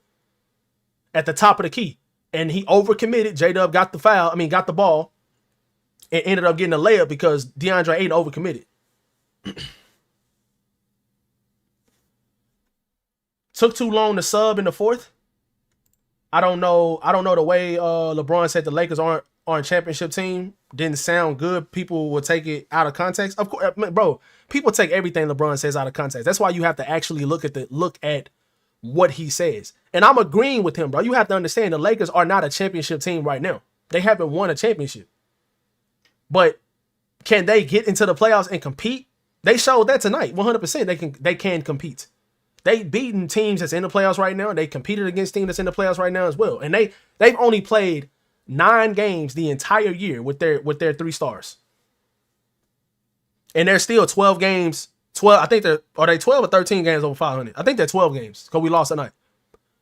at the top of the key. And he overcommitted. J-Dub got the ball and ended up getting a layup because DeAndre Ayton overcommitted. Took too long to sub in the fourth. I don't know the way LeBron said the Lakers aren't a championship team. Didn't sound good. People will take it out of context. Of course, bro, people take everything LeBron says out of context. That's why you have to actually look at what he says. And I'm agreeing with him, bro. You have to understand the Lakers are not a championship team right now. They haven't won a championship. But can they get into the playoffs and compete? They showed that tonight. 100% they can compete. They beaten teams that's in the playoffs right now. They competed against teams that's in the playoffs right now as well. And they've only played 9 games the entire year with their 3 stars. And they're still 12 games. 12, I think are they 12 or 13 games over 500? I think they're 12 games because we lost tonight.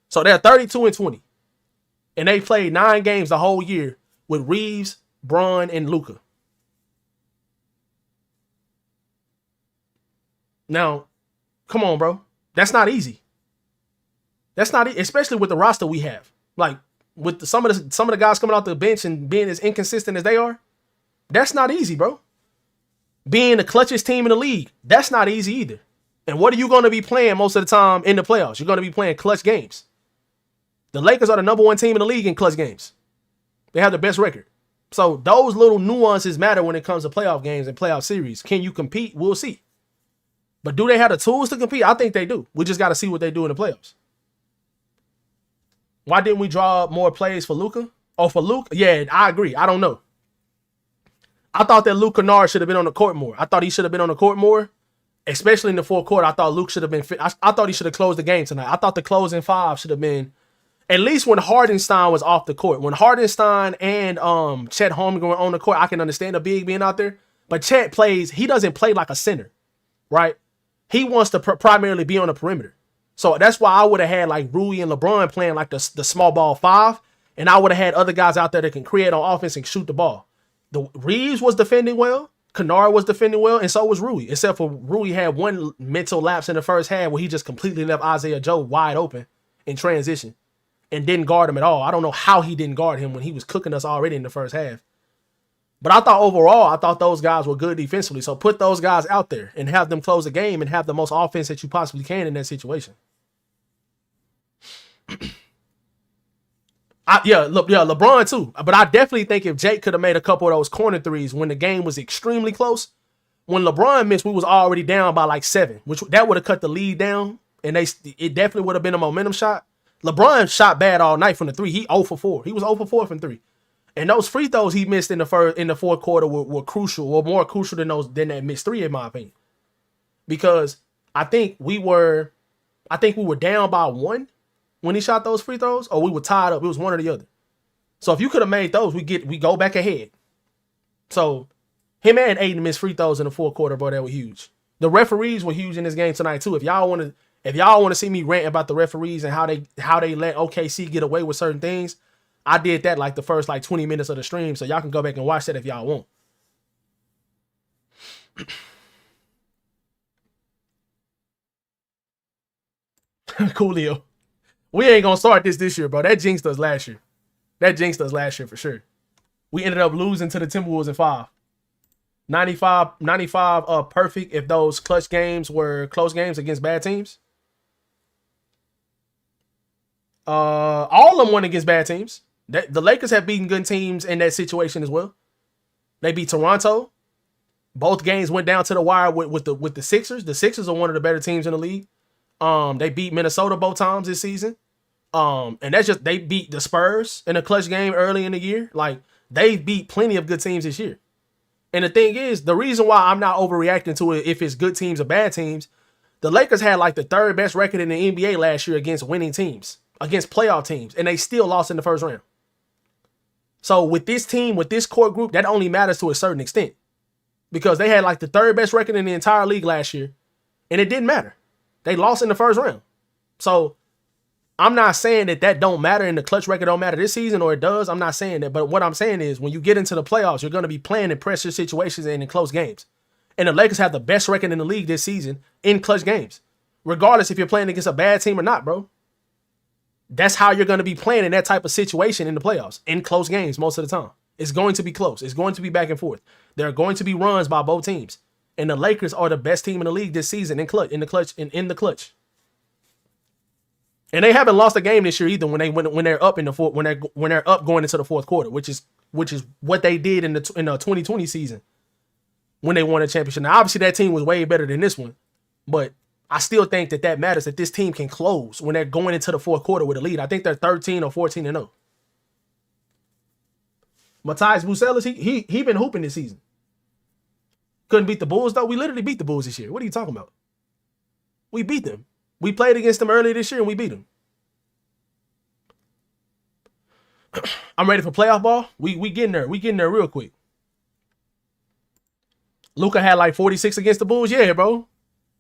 So they're 32-20. And they played 9 games the whole year with Reeves, Braun, and Luka. Now, come on, bro. That's not easy. That's not, especially with the roster we have. Like with some of the guys coming off the bench and being as inconsistent as they are. That's not easy, bro. Being the clutchest team in the league, that's not easy either. And what are you going to be playing most of the time in the playoffs? You're going to be playing clutch games. The Lakers are the number 1 team in the league in clutch games. They have the best record. So those little nuances matter when it comes to playoff games and playoff series. Can you compete? We'll see. But do they have the tools to compete? I think they do. We just got to see what they do in the playoffs. Why didn't we draw more plays for Luka? Oh, for Luke? Yeah, I agree. I don't know. I thought that Luke Kennard should have been on the court more. I thought he should have been on the court more, especially in the fourth quarter. I thought Luke should have been fit. I thought he should have closed the game tonight. I thought the closing 5 should have been at least when Hardenstein was off the court. When Hardenstein and Chet Holmgren were on the court, I can understand the big being out there. But Chet he doesn't play like a center, right? He wants to primarily be on the perimeter. So that's why I would have had like Rui and LeBron playing like the small ball 5. And I would have had other guys out there that can create on offense and shoot the ball. The Reeves was defending well. Kennard was defending well. And so was Rui. Except for Rui had one mental lapse in the first half where he just completely left Isaiah Joe wide open in transition and didn't guard him at all. I don't know how he didn't guard him when he was cooking us already in the first half. But I thought those guys were good defensively. So put those guys out there and have them close the game and have the most offense that you possibly can in that situation. LeBron too. But I definitely think if Jake could have made a couple of those corner threes when the game was extremely close, when LeBron missed, we was already down by like 7, which that would have cut the lead down, and it definitely would have been a momentum shot. LeBron shot bad all night from the 3. He 0 for 4. He was 0 for 4 from 3. And those free throws he missed in the fourth quarter were crucial, or more crucial than that missed 3, in my opinion. Because I think we were down by 1 when he shot those free throws, or we were tied up. It was one or the other. So if you could have made those, we go back ahead. So him and Aiden missed free throws in the fourth quarter, bro. That was huge. The referees were huge in this game tonight too. If y'all want to see me rant about the referees and how they let OKC get away with certain things, I did that like the first 20 minutes of the stream. So y'all can go back and watch that if y'all want. Coolio. We ain't gonna start this year, bro. That jinxed us last year. For sure. We ended up losing to the Timberwolves in 5. 95 perfect if those clutch games were close games against bad teams. All of them won against bad teams. The Lakers have beaten good teams in that situation as well. They beat Toronto. Both games went down to the wire with the Sixers. The Sixers are one of the better teams in the league. They beat Minnesota both times this season. And that's just, they beat the Spurs in a clutch game early in the year. Like, they beat plenty of good teams this year. And the thing is, the reason why I'm not overreacting to it if it's good teams or bad teams, the Lakers had like the 3rd best record in the NBA last year against winning teams, against playoff teams, and they still lost in the first round. So with this team, with this core group, that only matters to a certain extent. Because they had like the 3rd best record in the entire league last year, and it didn't matter. They lost in the first round. So I'm not saying that don't matter and the clutch record don't matter this season, or it does. I'm not saying that. But what I'm saying is when you get into the playoffs, you're going to be playing in pressure situations and in close games. And the Lakers have the best record in the league this season in clutch games, regardless if you're playing against a bad team or not, bro. That's how you're going to be playing in that type of situation in the playoffs, in close games most of the time. It's going to be close. It's going to be back and forth. There are going to be runs by both teams. And the Lakers are the best team in the league this season in the clutch. And they haven't lost a game this year either when they're up when they're up going into the fourth quarter, which is what they did in the 2020 season when they won a championship. Now, obviously that team was way better than this one, but I still think that matters, that this team can close when they're going into the fourth quarter with a lead. I think they're 13 or 14-0. Matthias Bucelis, he been hooping this season. Couldn't beat the Bulls though. We literally beat the Bulls this year. What are you talking about? We beat them. We played against them earlier this year and we beat them. I'm ready for playoff ball. We getting there. We getting there real quick. Luka had like 46 against the Bulls. Yeah, bro.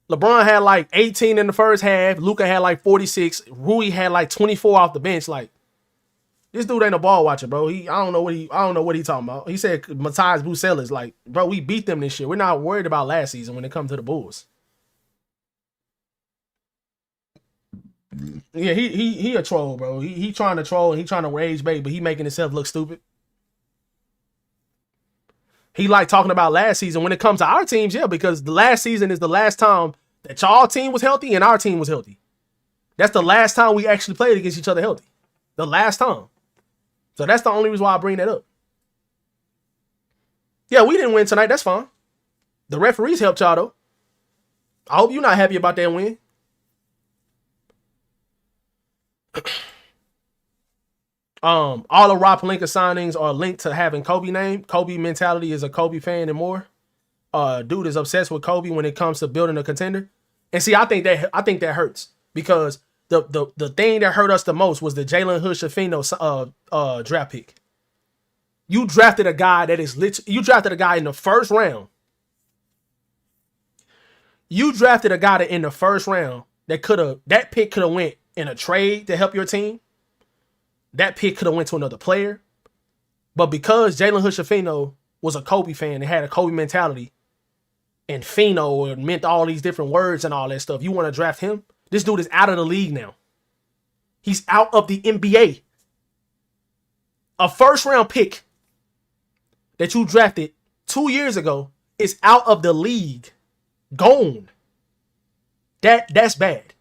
LeBron had like 18 in the first half. Luka had like 46. Rui had like 24 off the bench. Like, this dude ain't a ball watcher, bro. I don't know what he talking about. He said Matthias Bucelis. Like, bro, we beat them this year. We're not worried about last season when it comes to the Bulls. Yeah, he a troll, bro. He trying to troll and he trying to rage bait, but he making himself look stupid. He like talking about last season when it comes to our teams, yeah, because the last season is the last time that y'all team was healthy and our team was healthy. That's the last time we actually played against each other healthy. The last time. So that's the only reason why I bring that up. Yeah, we didn't win tonight. That's fine. The referees helped y'all, though. I hope you're not happy about that win. All of Rob Pelinka signings are linked to having Kobe name. Kobe mentality is a Kobe fan and more. Dude is obsessed with Kobe when it comes to building a contender. And see, I think that hurts because the thing that hurt us the most was the Jalen Hood-Schifino draft pick. You drafted a guy in the first round You drafted a guy that in the first round that pick could have went in a trade to help your team. That pick could have went to another player. But because Jalen Hood-Schifino was a Kobe fan and had a Kobe mentality, and Fino meant all these different words and all that stuff, you want to draft him? This dude is out of the league now. He's out of the NBA. A first round pick that you drafted 2 years ago is out of the league. Gone. That's bad.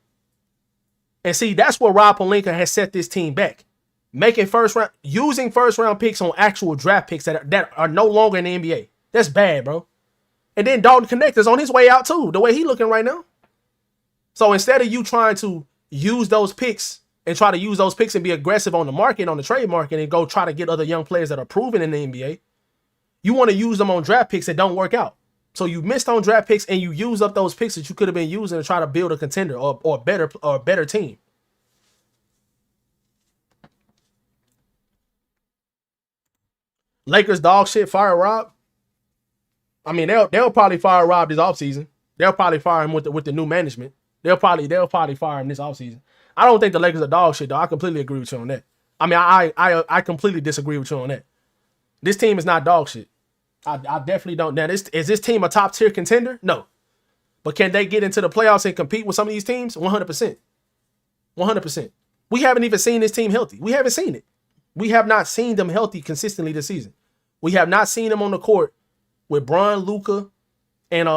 And see, that's where Rob Pelinka has set this team back. Using first round picks on actual draft picks that are no longer in the NBA. That's bad, bro. And then Dalton Connect is on his way out too, the way he looking right now. So instead of you trying to use those picks and try to use those picks and be aggressive on the market, on the trade market, and go try to get other young players that are proven in the NBA, you want to use them on draft picks that don't work out. So you missed on draft picks and you use up those picks that you could have been using to try to build a contender or a better team. Lakers dog shit, fire Rob. I mean, they'll probably fire Rob this offseason. They'll probably fire him with the new management. They'll probably fire him this offseason. I don't think the Lakers are dog shit, though. I completely agree with you on that. I mean, I completely disagree with you on that. This team is not dog shit. I definitely don't. Now, is this team a top tier contender? No. But can they get into the playoffs and compete with some of these teams? 100%. 100%. We haven't even seen this team healthy. We haven't seen it. We have not seen them healthy consistently this season. We have not seen them on the court with Bron, Luka, and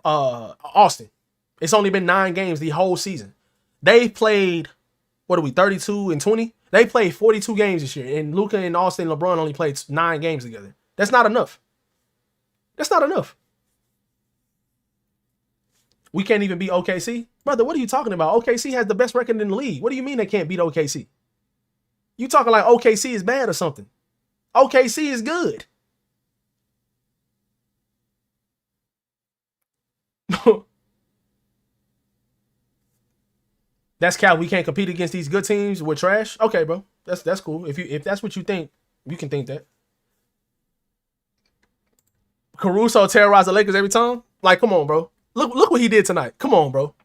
Austin. It's only been 9 games the whole season. They played, 32 and 20? They played 42 games this year, and Luka and Austin and LeBron only played 9 games together. That's not enough. That's not enough. We can't even beat OKC? Brother, what are you talking about? OKC has the best record in the league. What do you mean they can't beat OKC? You talking like OKC is bad or something? OKC is good. That's Cal. We can't compete against these good teams. We're trash. Okay, bro. That's cool. If that's what you think, you can think that. Caruso terrorized the Lakers every time. Like, come on, bro. Look what he did tonight. Come on, bro.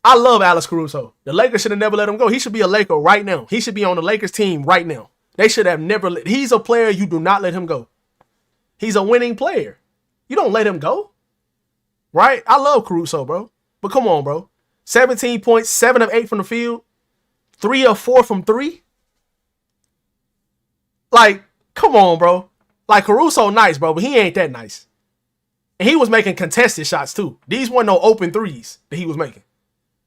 I love Alex Caruso. The Lakers should have never let him go. He should be a Laker right now. He should be on the Lakers team right now. They should have never he's a player you do not let him go. He's a winning player. You don't let him go. Right? I love Caruso, bro. But come on, bro. 17 points, 7 of 8 from the field, 3 of 4 from 3. Like, come on, bro. Like, Caruso nice, bro, but he ain't that nice. And he was making contested shots, too. These weren't no open threes that he was making.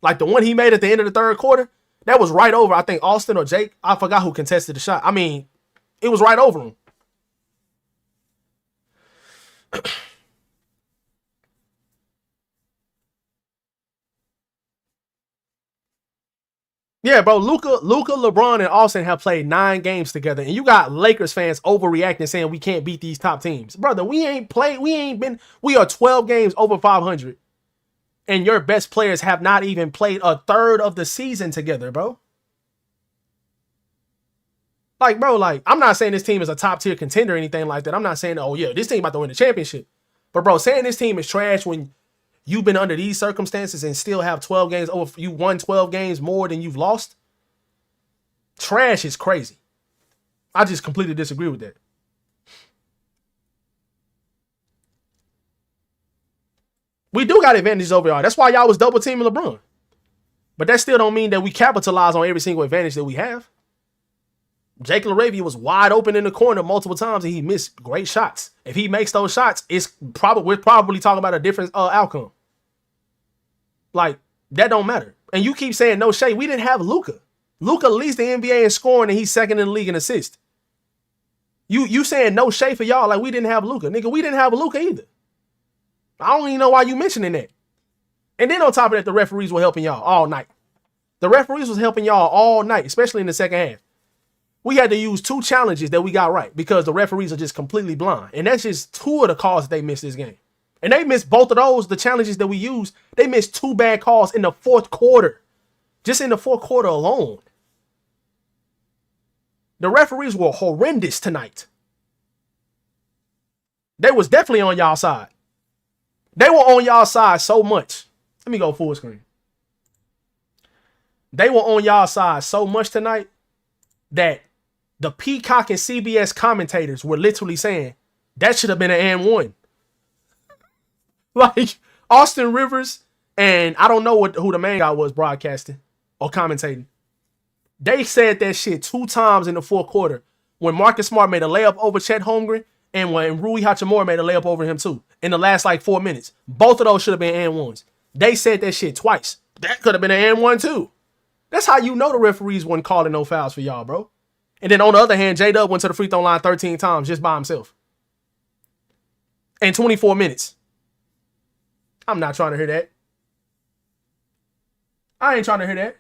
Like, the one he made at the end of the third quarter, that was right over, I think, Austin or Jake. I forgot who contested the shot. I mean, it was right over him. Yeah, bro, Luka, LeBron, and Austin have played 9 games together, and you got Lakers fans overreacting saying we can't beat these top teams. Brother, we are 12 games over 500, and your best players have not even played a third of the season together, bro. Like, bro, like, I'm not saying this team is a top-tier contender or anything like that. I'm not saying, oh, yeah, this team about to win the championship. But, bro, saying this team is trash when you've been under these circumstances and still have 12 games over, you won 12 games more than you've lost. Trash is crazy. I just completely disagree with that. We do got advantages over y'all. That's why y'all was double teaming LeBron. But that still don't mean that we capitalize on every single advantage that we have. Jake LaRavia was wide open in the corner multiple times and he missed great shots. If he makes those shots, we're probably talking about a different outcome. Like, that don't matter. And you keep saying no shade. We didn't have Luka. Luka leads the NBA in scoring and he's second in the league in assists. You saying no shade for y'all like we didn't have Luka. Nigga, we didn't have Luka either. I don't even know why you mentioning that. And then on top of that, the referees were helping y'all all night. The referees was helping y'all all night, especially in the second half. We had to use 2 challenges that we got right because the referees are just completely blind. And that's just 2 of the calls they missed this game. And they missed both of those, the challenges that we used. They missed 2 bad calls in the fourth quarter. Just in the fourth quarter alone. The referees were horrendous tonight. They was definitely on y'all side. They were on y'all side so much. Let me go full screen. They were on y'all side so much tonight that the Peacock and CBS commentators were literally saying that should have been an and one. Like Austin Rivers and I don't know who the main guy was broadcasting or commentating. They said that shit 2 times in the fourth quarter when Marcus Smart made a layup over Chet Holmgren and when Rui Hachimura made a layup over him too in the last like 4 minutes. Both of those should have been and ones. They said that shit twice. That could have been an and one too. That's how you know the referees wasn't calling no fouls for y'all, bro. And then on the other hand, J-Dub went to the free throw line 13 times just by himself. In 24 minutes. I'm not trying to hear that. I ain't trying to hear that.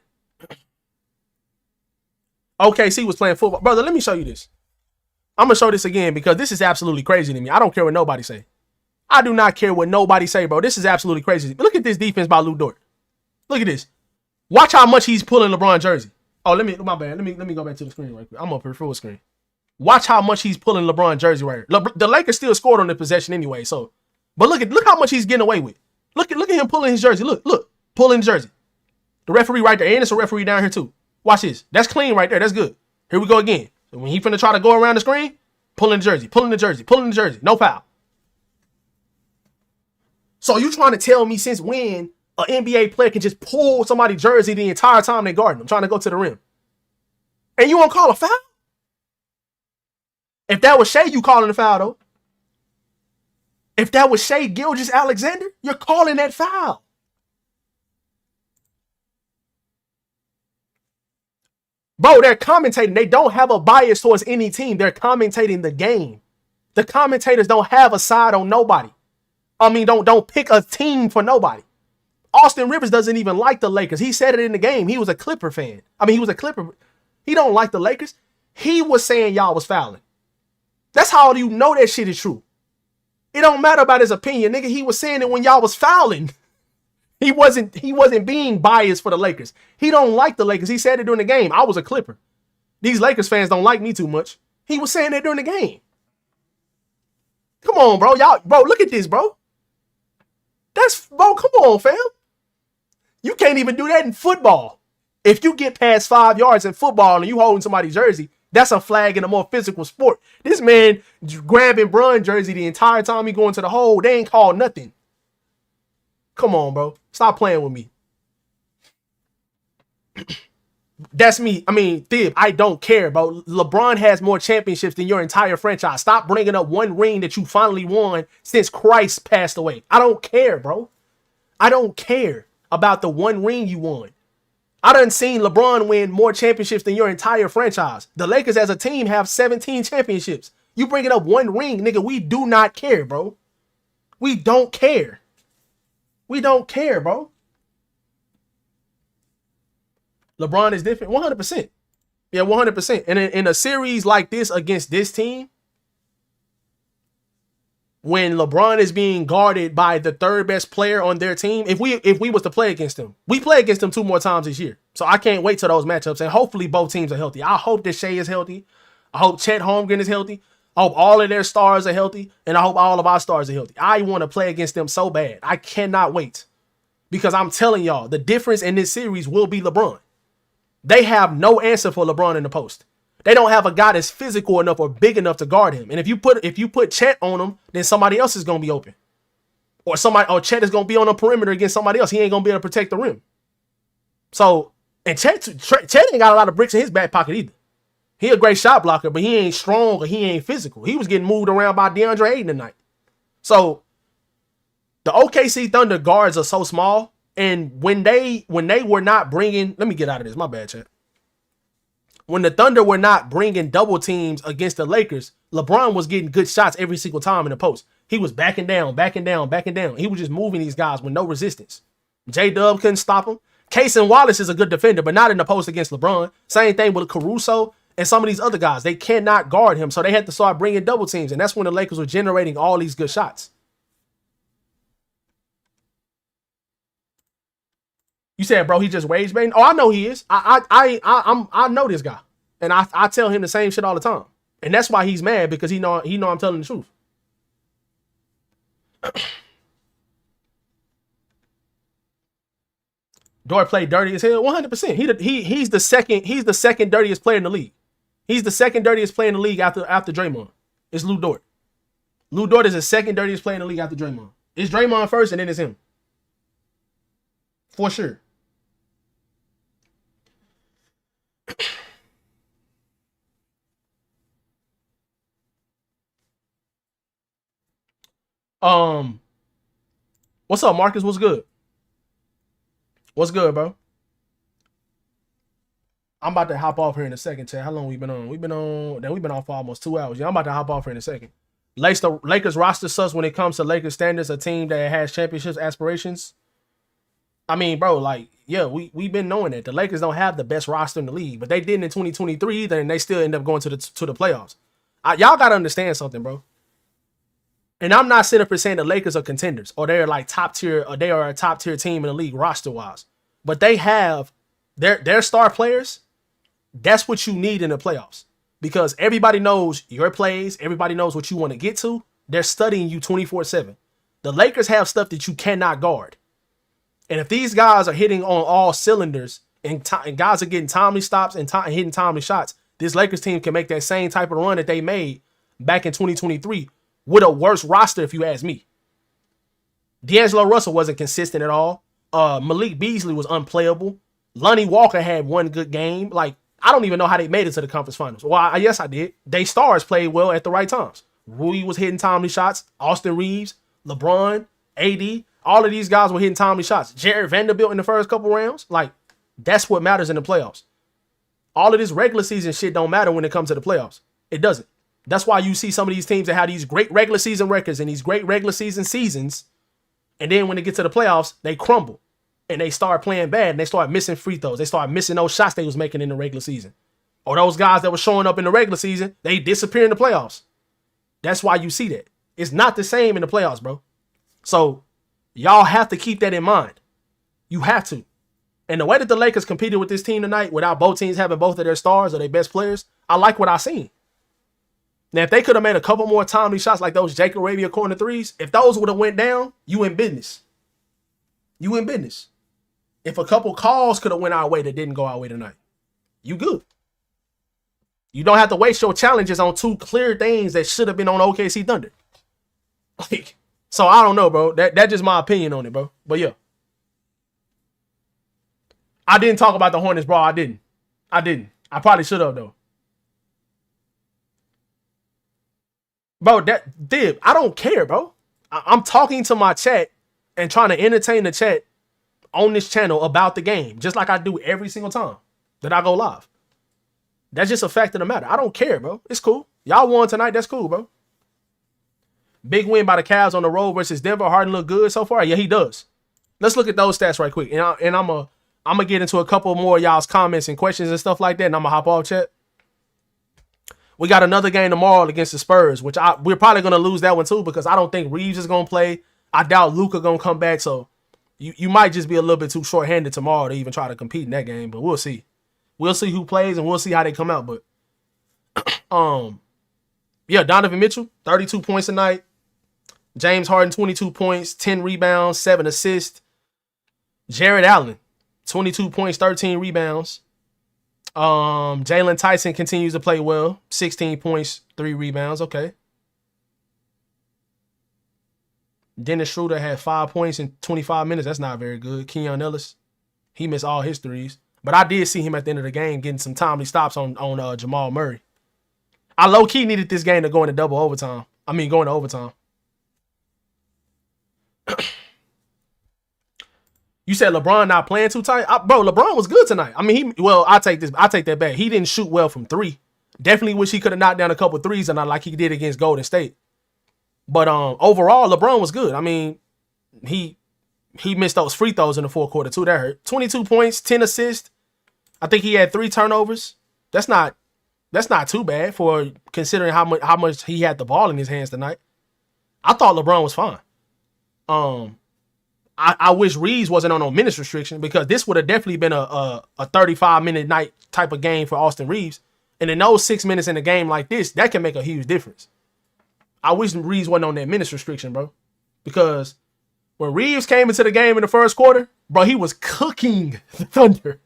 OKC was playing football. Brother, let me show you this. I'm going to show this again because this is absolutely crazy to me. I don't care what nobody say. I do not care what nobody say, bro. This is absolutely crazy. But look at this defense by Lou Dort. Look at this. Watch how much he's pulling LeBron jersey. Oh, my bad. Let me go back to the screen right quick. I'm up here full screen. Watch how much he's pulling LeBron jersey right here. The Lakers still scored on the possession anyway, so. But look how much he's getting away with. Look at him pulling his jersey. Look, pulling his jersey. The referee right there, and it's a referee down here too. Watch this. That's clean right there. That's good. Here we go again. So when he finna try to go around the screen, pulling the jersey. No foul. So you trying to tell me since when an NBA player can just pull somebody's jersey the entire time they guarding them, trying to go to the rim? And you won't call a foul? If that was Shai, you calling a foul though. If that was Shai Gilgeous-Alexander, you're calling that foul. Bro, they're commentating. They don't have a bias towards any team. They're commentating the game. The commentators don't have a side on nobody. I mean, don't pick a team for nobody. Austin Rivers doesn't even like the Lakers. He said it in the game. He was a Clipper fan. I mean, he was a Clipper. He don't like the Lakers. He was saying y'all was fouling. That's how you know that shit is true. It don't matter about his opinion, nigga. He was saying it when y'all was fouling. He wasn't being biased for the Lakers. He don't like the Lakers. He said it during the game. I was a Clipper. These Lakers fans don't like me too much. He was saying that during the game. Come on, bro. Bro, look at this, bro. Bro, come on, fam. You can't even do that in football. If you get past 5 yards in football and you holding somebody's jersey, that's a flag in a more physical sport. This man grabbing Bron jersey the entire time he going to the hole. They ain't called nothing. Come on, bro. Stop playing with me. That's me. I mean, Thib, I don't care, bro. LeBron has more championships than your entire franchise. Stop bringing up one ring that you finally won since Christ passed away. I don't care, bro. I don't care about the one ring you won. I done seen LeBron win more championships than your entire franchise. The Lakers as a team have 17 championships. You bringing up one ring, nigga, we do not care, bro. We don't care. We don't care, bro. LeBron is different. 100%. Yeah, 100%. And in a series like this against this team, when LeBron is being guarded by the third best player on their team, if we was to play against them, we play against them 2 more times this year. So I can't wait till those matchups. And hopefully both teams are healthy. I hope that Shai is healthy. I hope Chet Holmgren is healthy. I hope all of their stars are healthy. And I hope all of our stars are healthy. I want to play against them so bad. I cannot wait. Because I'm telling y'all, the difference in this series will be LeBron. They have no answer for LeBron in the post. They don't have a guy that's physical enough or big enough to guard him. And if you put Chet on him, then somebody else is gonna be open. Or Chet is gonna be on a perimeter against somebody else. He ain't gonna be able to protect the rim. So, and Chet ain't got a lot of bricks in his back pocket either. He a great shot blocker, but he ain't strong or he ain't physical. He was getting moved around by DeAndre Ayton tonight. So the OKC Thunder guards are so small, and when they were not bringing, let me get out of this. My bad, chat. When the Thunder were not bringing double teams against the Lakers, LeBron was getting good shots every single time in the post. He was backing down. He was just moving these guys with no resistance. J-Dub couldn't stop him. Casey Wallace is a good defender, but not in the post against LeBron. Same thing with Caruso and some of these other guys. They cannot guard him, so they had to start bringing double teams, and that's when the Lakers were generating all these good shots. You said, bro, he just rage baiting? Oh, I know he is. I know this guy. And I tell him the same shit all the time. And that's why he's mad, because he know I'm telling the truth. Dort played dirty as hell. 100%. He's the second dirtiest player in the league. He's the second dirtiest player in the league after Draymond. It's Lou Dort. Lou Dort is the second dirtiest player in the league after Draymond. It's Draymond first, and then it's him. For sure. What's up, Marcus? What's good? What's good, bro? I'm about to hop off here in a second, Chad. How long we been on? We've been off for almost 2 hours. Yeah, I'm about to hop off here in a second. Lakers roster sucks when it comes to Lakers standards, a team that has championships aspirations. I mean, bro, like, yeah, we've been knowing that. The Lakers don't have the best roster in the league, but they didn't in 2023 either, and they still end up going to the playoffs. Y'all got to understand something, bro. And I'm not sitting up here saying the Lakers are contenders or they're like top tier or they are a top tier team in the league roster wise, but they have their star players. That's what you need in the playoffs because everybody knows your plays. Everybody knows what you want to get to. They're studying you 24/7. The Lakers have stuff that you cannot guard. And if these guys are hitting on all cylinders and guys are getting timely stops and hitting timely shots, this Lakers team can make that same type of run that they made back in 2023 with a worse roster, if you ask me. D'Angelo Russell wasn't consistent at all. Malik Beasley was unplayable. Lonnie Walker had one good game. Like, I don't even know how they made it to the conference finals. Well, yes, I did. They stars played well at the right times. Rui was hitting timely shots. Austin Reeves, LeBron, AD, all of these guys were hitting timely shots. Jared Vanderbilt in the first couple rounds. Like, that's what matters in the playoffs. All of this regular season shit don't matter when it comes to the playoffs. It doesn't. That's why you see some of these teams that have these great regular season records and these great regular seasons, and then when they get to the playoffs, they crumble. And they start playing bad and they start missing free throws. They start missing those shots they was making in the regular season. Or those guys that were showing up in the regular season, they disappear in the playoffs. That's why you see that. It's not the same in the playoffs, bro. So y'all have to keep that in mind. You have to. And the way that the Lakers competed with this team tonight, without both teams having both of their stars or their best players, I like what I seen. Now, if they could have made a couple more timely shots like those Jake Arabia corner threes, if those would have went down, you in business. You in business. If a couple calls could have went our way that didn't go our way tonight, you good. You don't have to waste your challenges on two clear things that should have been on OKC Thunder. Like, so I don't know, bro. That's just my opinion on it, bro. But yeah. I didn't talk about the Hornets, bro. I didn't. I probably should have, though. Bro, I don't care, bro. I'm talking to my chat and trying to entertain the chat on this channel about the game, just like I do every single time that I go live. That's just a fact of the matter. I don't care, bro. It's cool. Y'all won tonight. That's cool, bro. Big win by the Cavs on the road versus Denver. Harden look good so far. Yeah, he does. Let's look at those stats right quick. And I'm gonna get into a couple more of y'all's comments and questions and stuff like that, and I'm gonna hop off chat. We got another game tomorrow against the Spurs, which we're probably gonna lose that one too because I don't think Reeves is gonna play. I doubt Luka gonna come back, so you might just be a little bit too short-handed tomorrow to even try to compete in that game, but we'll see. We'll see who plays and we'll see how they come out. But yeah, Donovan Mitchell, 32 points tonight. James Harden, 22 points, 10 rebounds, 7 assists. Jared Allen, 22 points, 13 rebounds. Jalen Tyson continues to play well. 16 points, 3 rebounds. Okay. Dennis Schroeder had 5 points in 25 minutes. That's not very good. Keon Ellis, he missed all his threes. But I did see him at the end of the game getting some timely stops on Jamal Murray. I low-key needed this game to go into going to overtime. You said LeBron not playing too tight? Bro, LeBron was good tonight. I mean, I take that back. He didn't shoot well from 3. Definitely wish he could have knocked down a couple threes tonight like he did against Golden State. But overall, LeBron was good. I mean, he missed those free throws in the fourth quarter too. That hurt. 22 points, 10 assists. I think he had 3 turnovers. That's not too bad for considering how much he had the ball in his hands tonight. I thought LeBron was fine. I wish Reeves wasn't on no minutes restriction because this would have definitely been a 35-minute night type of game for Austin Reeves. And in those 6 minutes in a game like this, that can make a huge difference. I wish Reeves wasn't on that minutes restriction, bro. Because when Reeves came into the game in the first quarter, Bro, he was cooking the Thunder.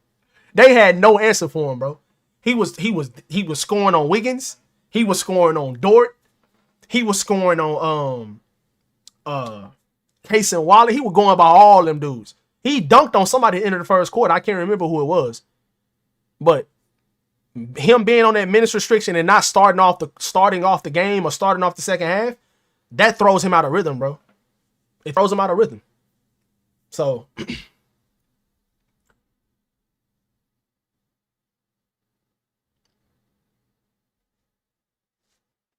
They had no answer for him, bro. He was scoring on Wiggins. He was scoring on Dort. He was scoring on Case and Waller. He was going by all them dudes. He dunked on somebody at the end of the first quarter. I can't remember who it was. But him being on that minutes restriction and not starting off the game or starting off the second half, that throws him out of rhythm, bro. It throws him out of rhythm. So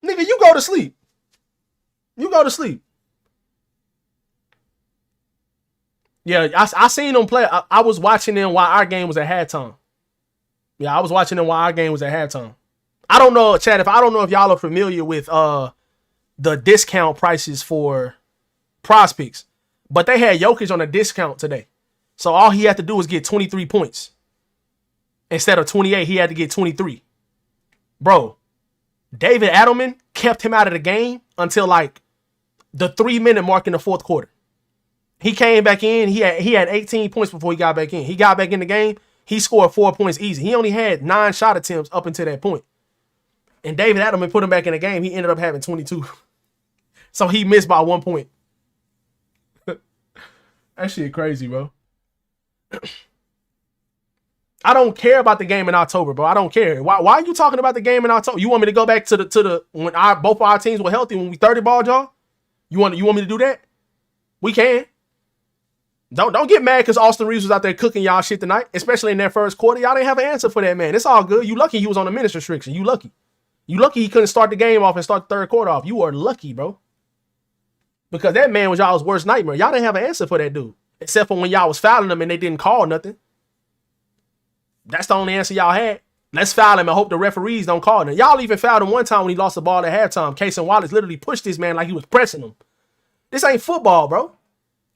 nigga, you go to sleep. You go to sleep. Yeah, I seen them play. I was watching them while our game was at halftime. Yeah, I was watching them while our game was at halftime. I don't know, Chad, I don't know if y'all are familiar with the discount prices for Prize Picks, but they had Jokic on a discount today. So all he had to do was get 23 points. Instead of 28, he had to get 23. Bro, David Adelman kept him out of the game until like the 3-minute mark in the fourth quarter. He came back in. He had 18 points before he got back in. He got back in the game. He scored 4 points easy. He only had 9 shot attempts up until that point. And David Adelman put him back in the game. He ended up having 22. So he missed by 1 point. That shit crazy, bro. I don't care about the game in October, bro. I don't care. Why are you talking about the game in October? You want me to go back to the when both our teams were healthy when we 30 ball, y'all? You want me to do that? We can. Don't get mad because Austin Reeves was out there cooking y'all shit tonight, especially in that first quarter. Y'all didn't have an answer for that, man. It's all good. You lucky he was on a minutes restriction. You lucky. You lucky he couldn't start the game off and start the third quarter off. You are lucky, bro. Because that man was y'all's worst nightmare. Y'all didn't have an answer for that dude. Except for when y'all was fouling him and they didn't call nothing. That's the only answer y'all had. Let's foul him and hope the referees don't call him. Y'all even fouled him one time when he lost the ball at halftime. Case and Wallace literally pushed this man like he was pressing him. This ain't football, bro.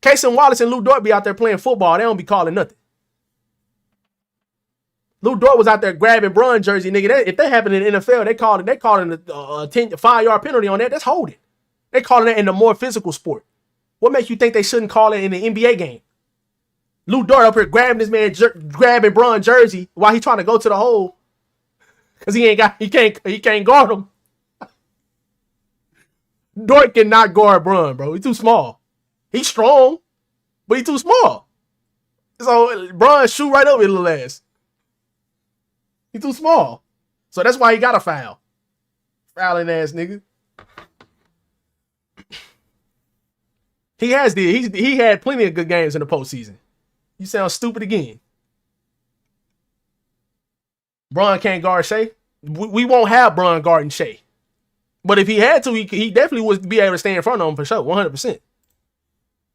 Case and Wallace and Lou Dort be out there playing football. They don't be calling nothing. Lou Dort was out there grabbing Bron jersey, nigga. If that happened in the NFL, they called it a 5-yard penalty on that. That's holding. They calling that in the more physical sport. What makes you think they shouldn't call it in the NBA game? Lou Dort up here grabbing this man, grabbing Bron jersey while he trying to go to the hole because he can't guard him. Dort cannot guard Bron, bro. He's too small. He's strong, but he's too small. So Bron shoot right over his little ass. He's too small. So that's why he got a foul. Fouling ass nigga. He had plenty of good games in the postseason. You sound stupid again. Bron can't guard Shea. We won't have Bron guarding Shea. But if he had to, he definitely would be able to stay in front of him for sure, 100%.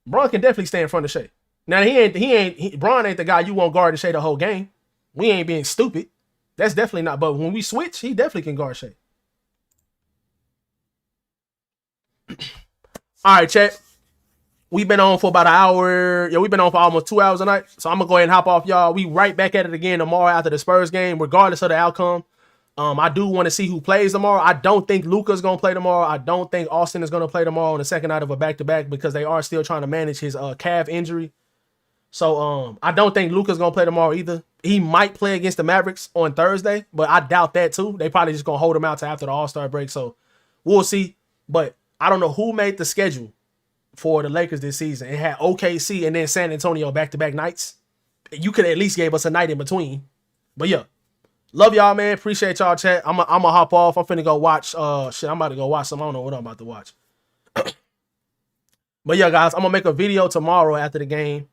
Bron can definitely stay in front of Shea. Now Bron ain't the guy you want guarding Shea the whole game. We ain't being stupid. That's definitely not. But when we switch, he definitely can guard Shea. All right, chat. We've been on for about an hour. Yeah, we've been on for almost 2 hours a night. So I'm going to go ahead and hop off, y'all. We right back at it again tomorrow after the Spurs game, regardless of the outcome. I do want to see who plays tomorrow. I don't think Luka's going to play tomorrow. I don't think Austin is going to play tomorrow on the second night of a back-to-back because they are still trying to manage his calf injury. So I don't think Luka's going to play tomorrow either. He might play against the Mavericks on Thursday, but I doubt that too. They probably just going to hold him out to after the All-Star break. So we'll see. But I don't know who made the schedule for the Lakers this season. It had OKC and then San Antonio back-to-back nights. You could at least gave us a night in between. But yeah, love y'all, man. Appreciate y'all, chat. I'm gonna hop off. I'm finna go watch. I'm about to go watch some. I don't know what I'm about to watch. But yeah, guys, I'm gonna make a video tomorrow after the game.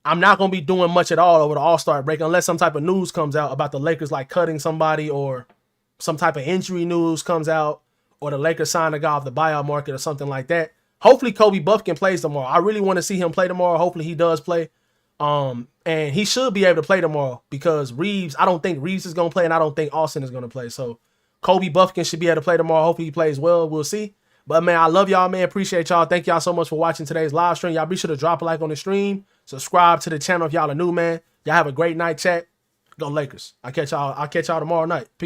I'm not gonna be doing much at all over the All-Star break unless some type of news comes out about the Lakers like cutting somebody or some type of injury news comes out or the Lakers sign a guy off the buyout market or something like that. Hopefully Kobe Buffkin plays tomorrow. I really want to see him play tomorrow. Hopefully he does play. And he should be able to play tomorrow because I don't think Reeves is going to play and I don't think Austin is going to play. So Kobe Buffkin should be able to play tomorrow. Hopefully he plays well. We'll see. But man, I love y'all, man. Appreciate y'all. Thank y'all so much for watching today's live stream. Y'all be sure to drop a like on the stream. Subscribe to the channel if y'all are new, man. Y'all have a great night, chat. Go Lakers. I'll catch y'all tomorrow night. Peace.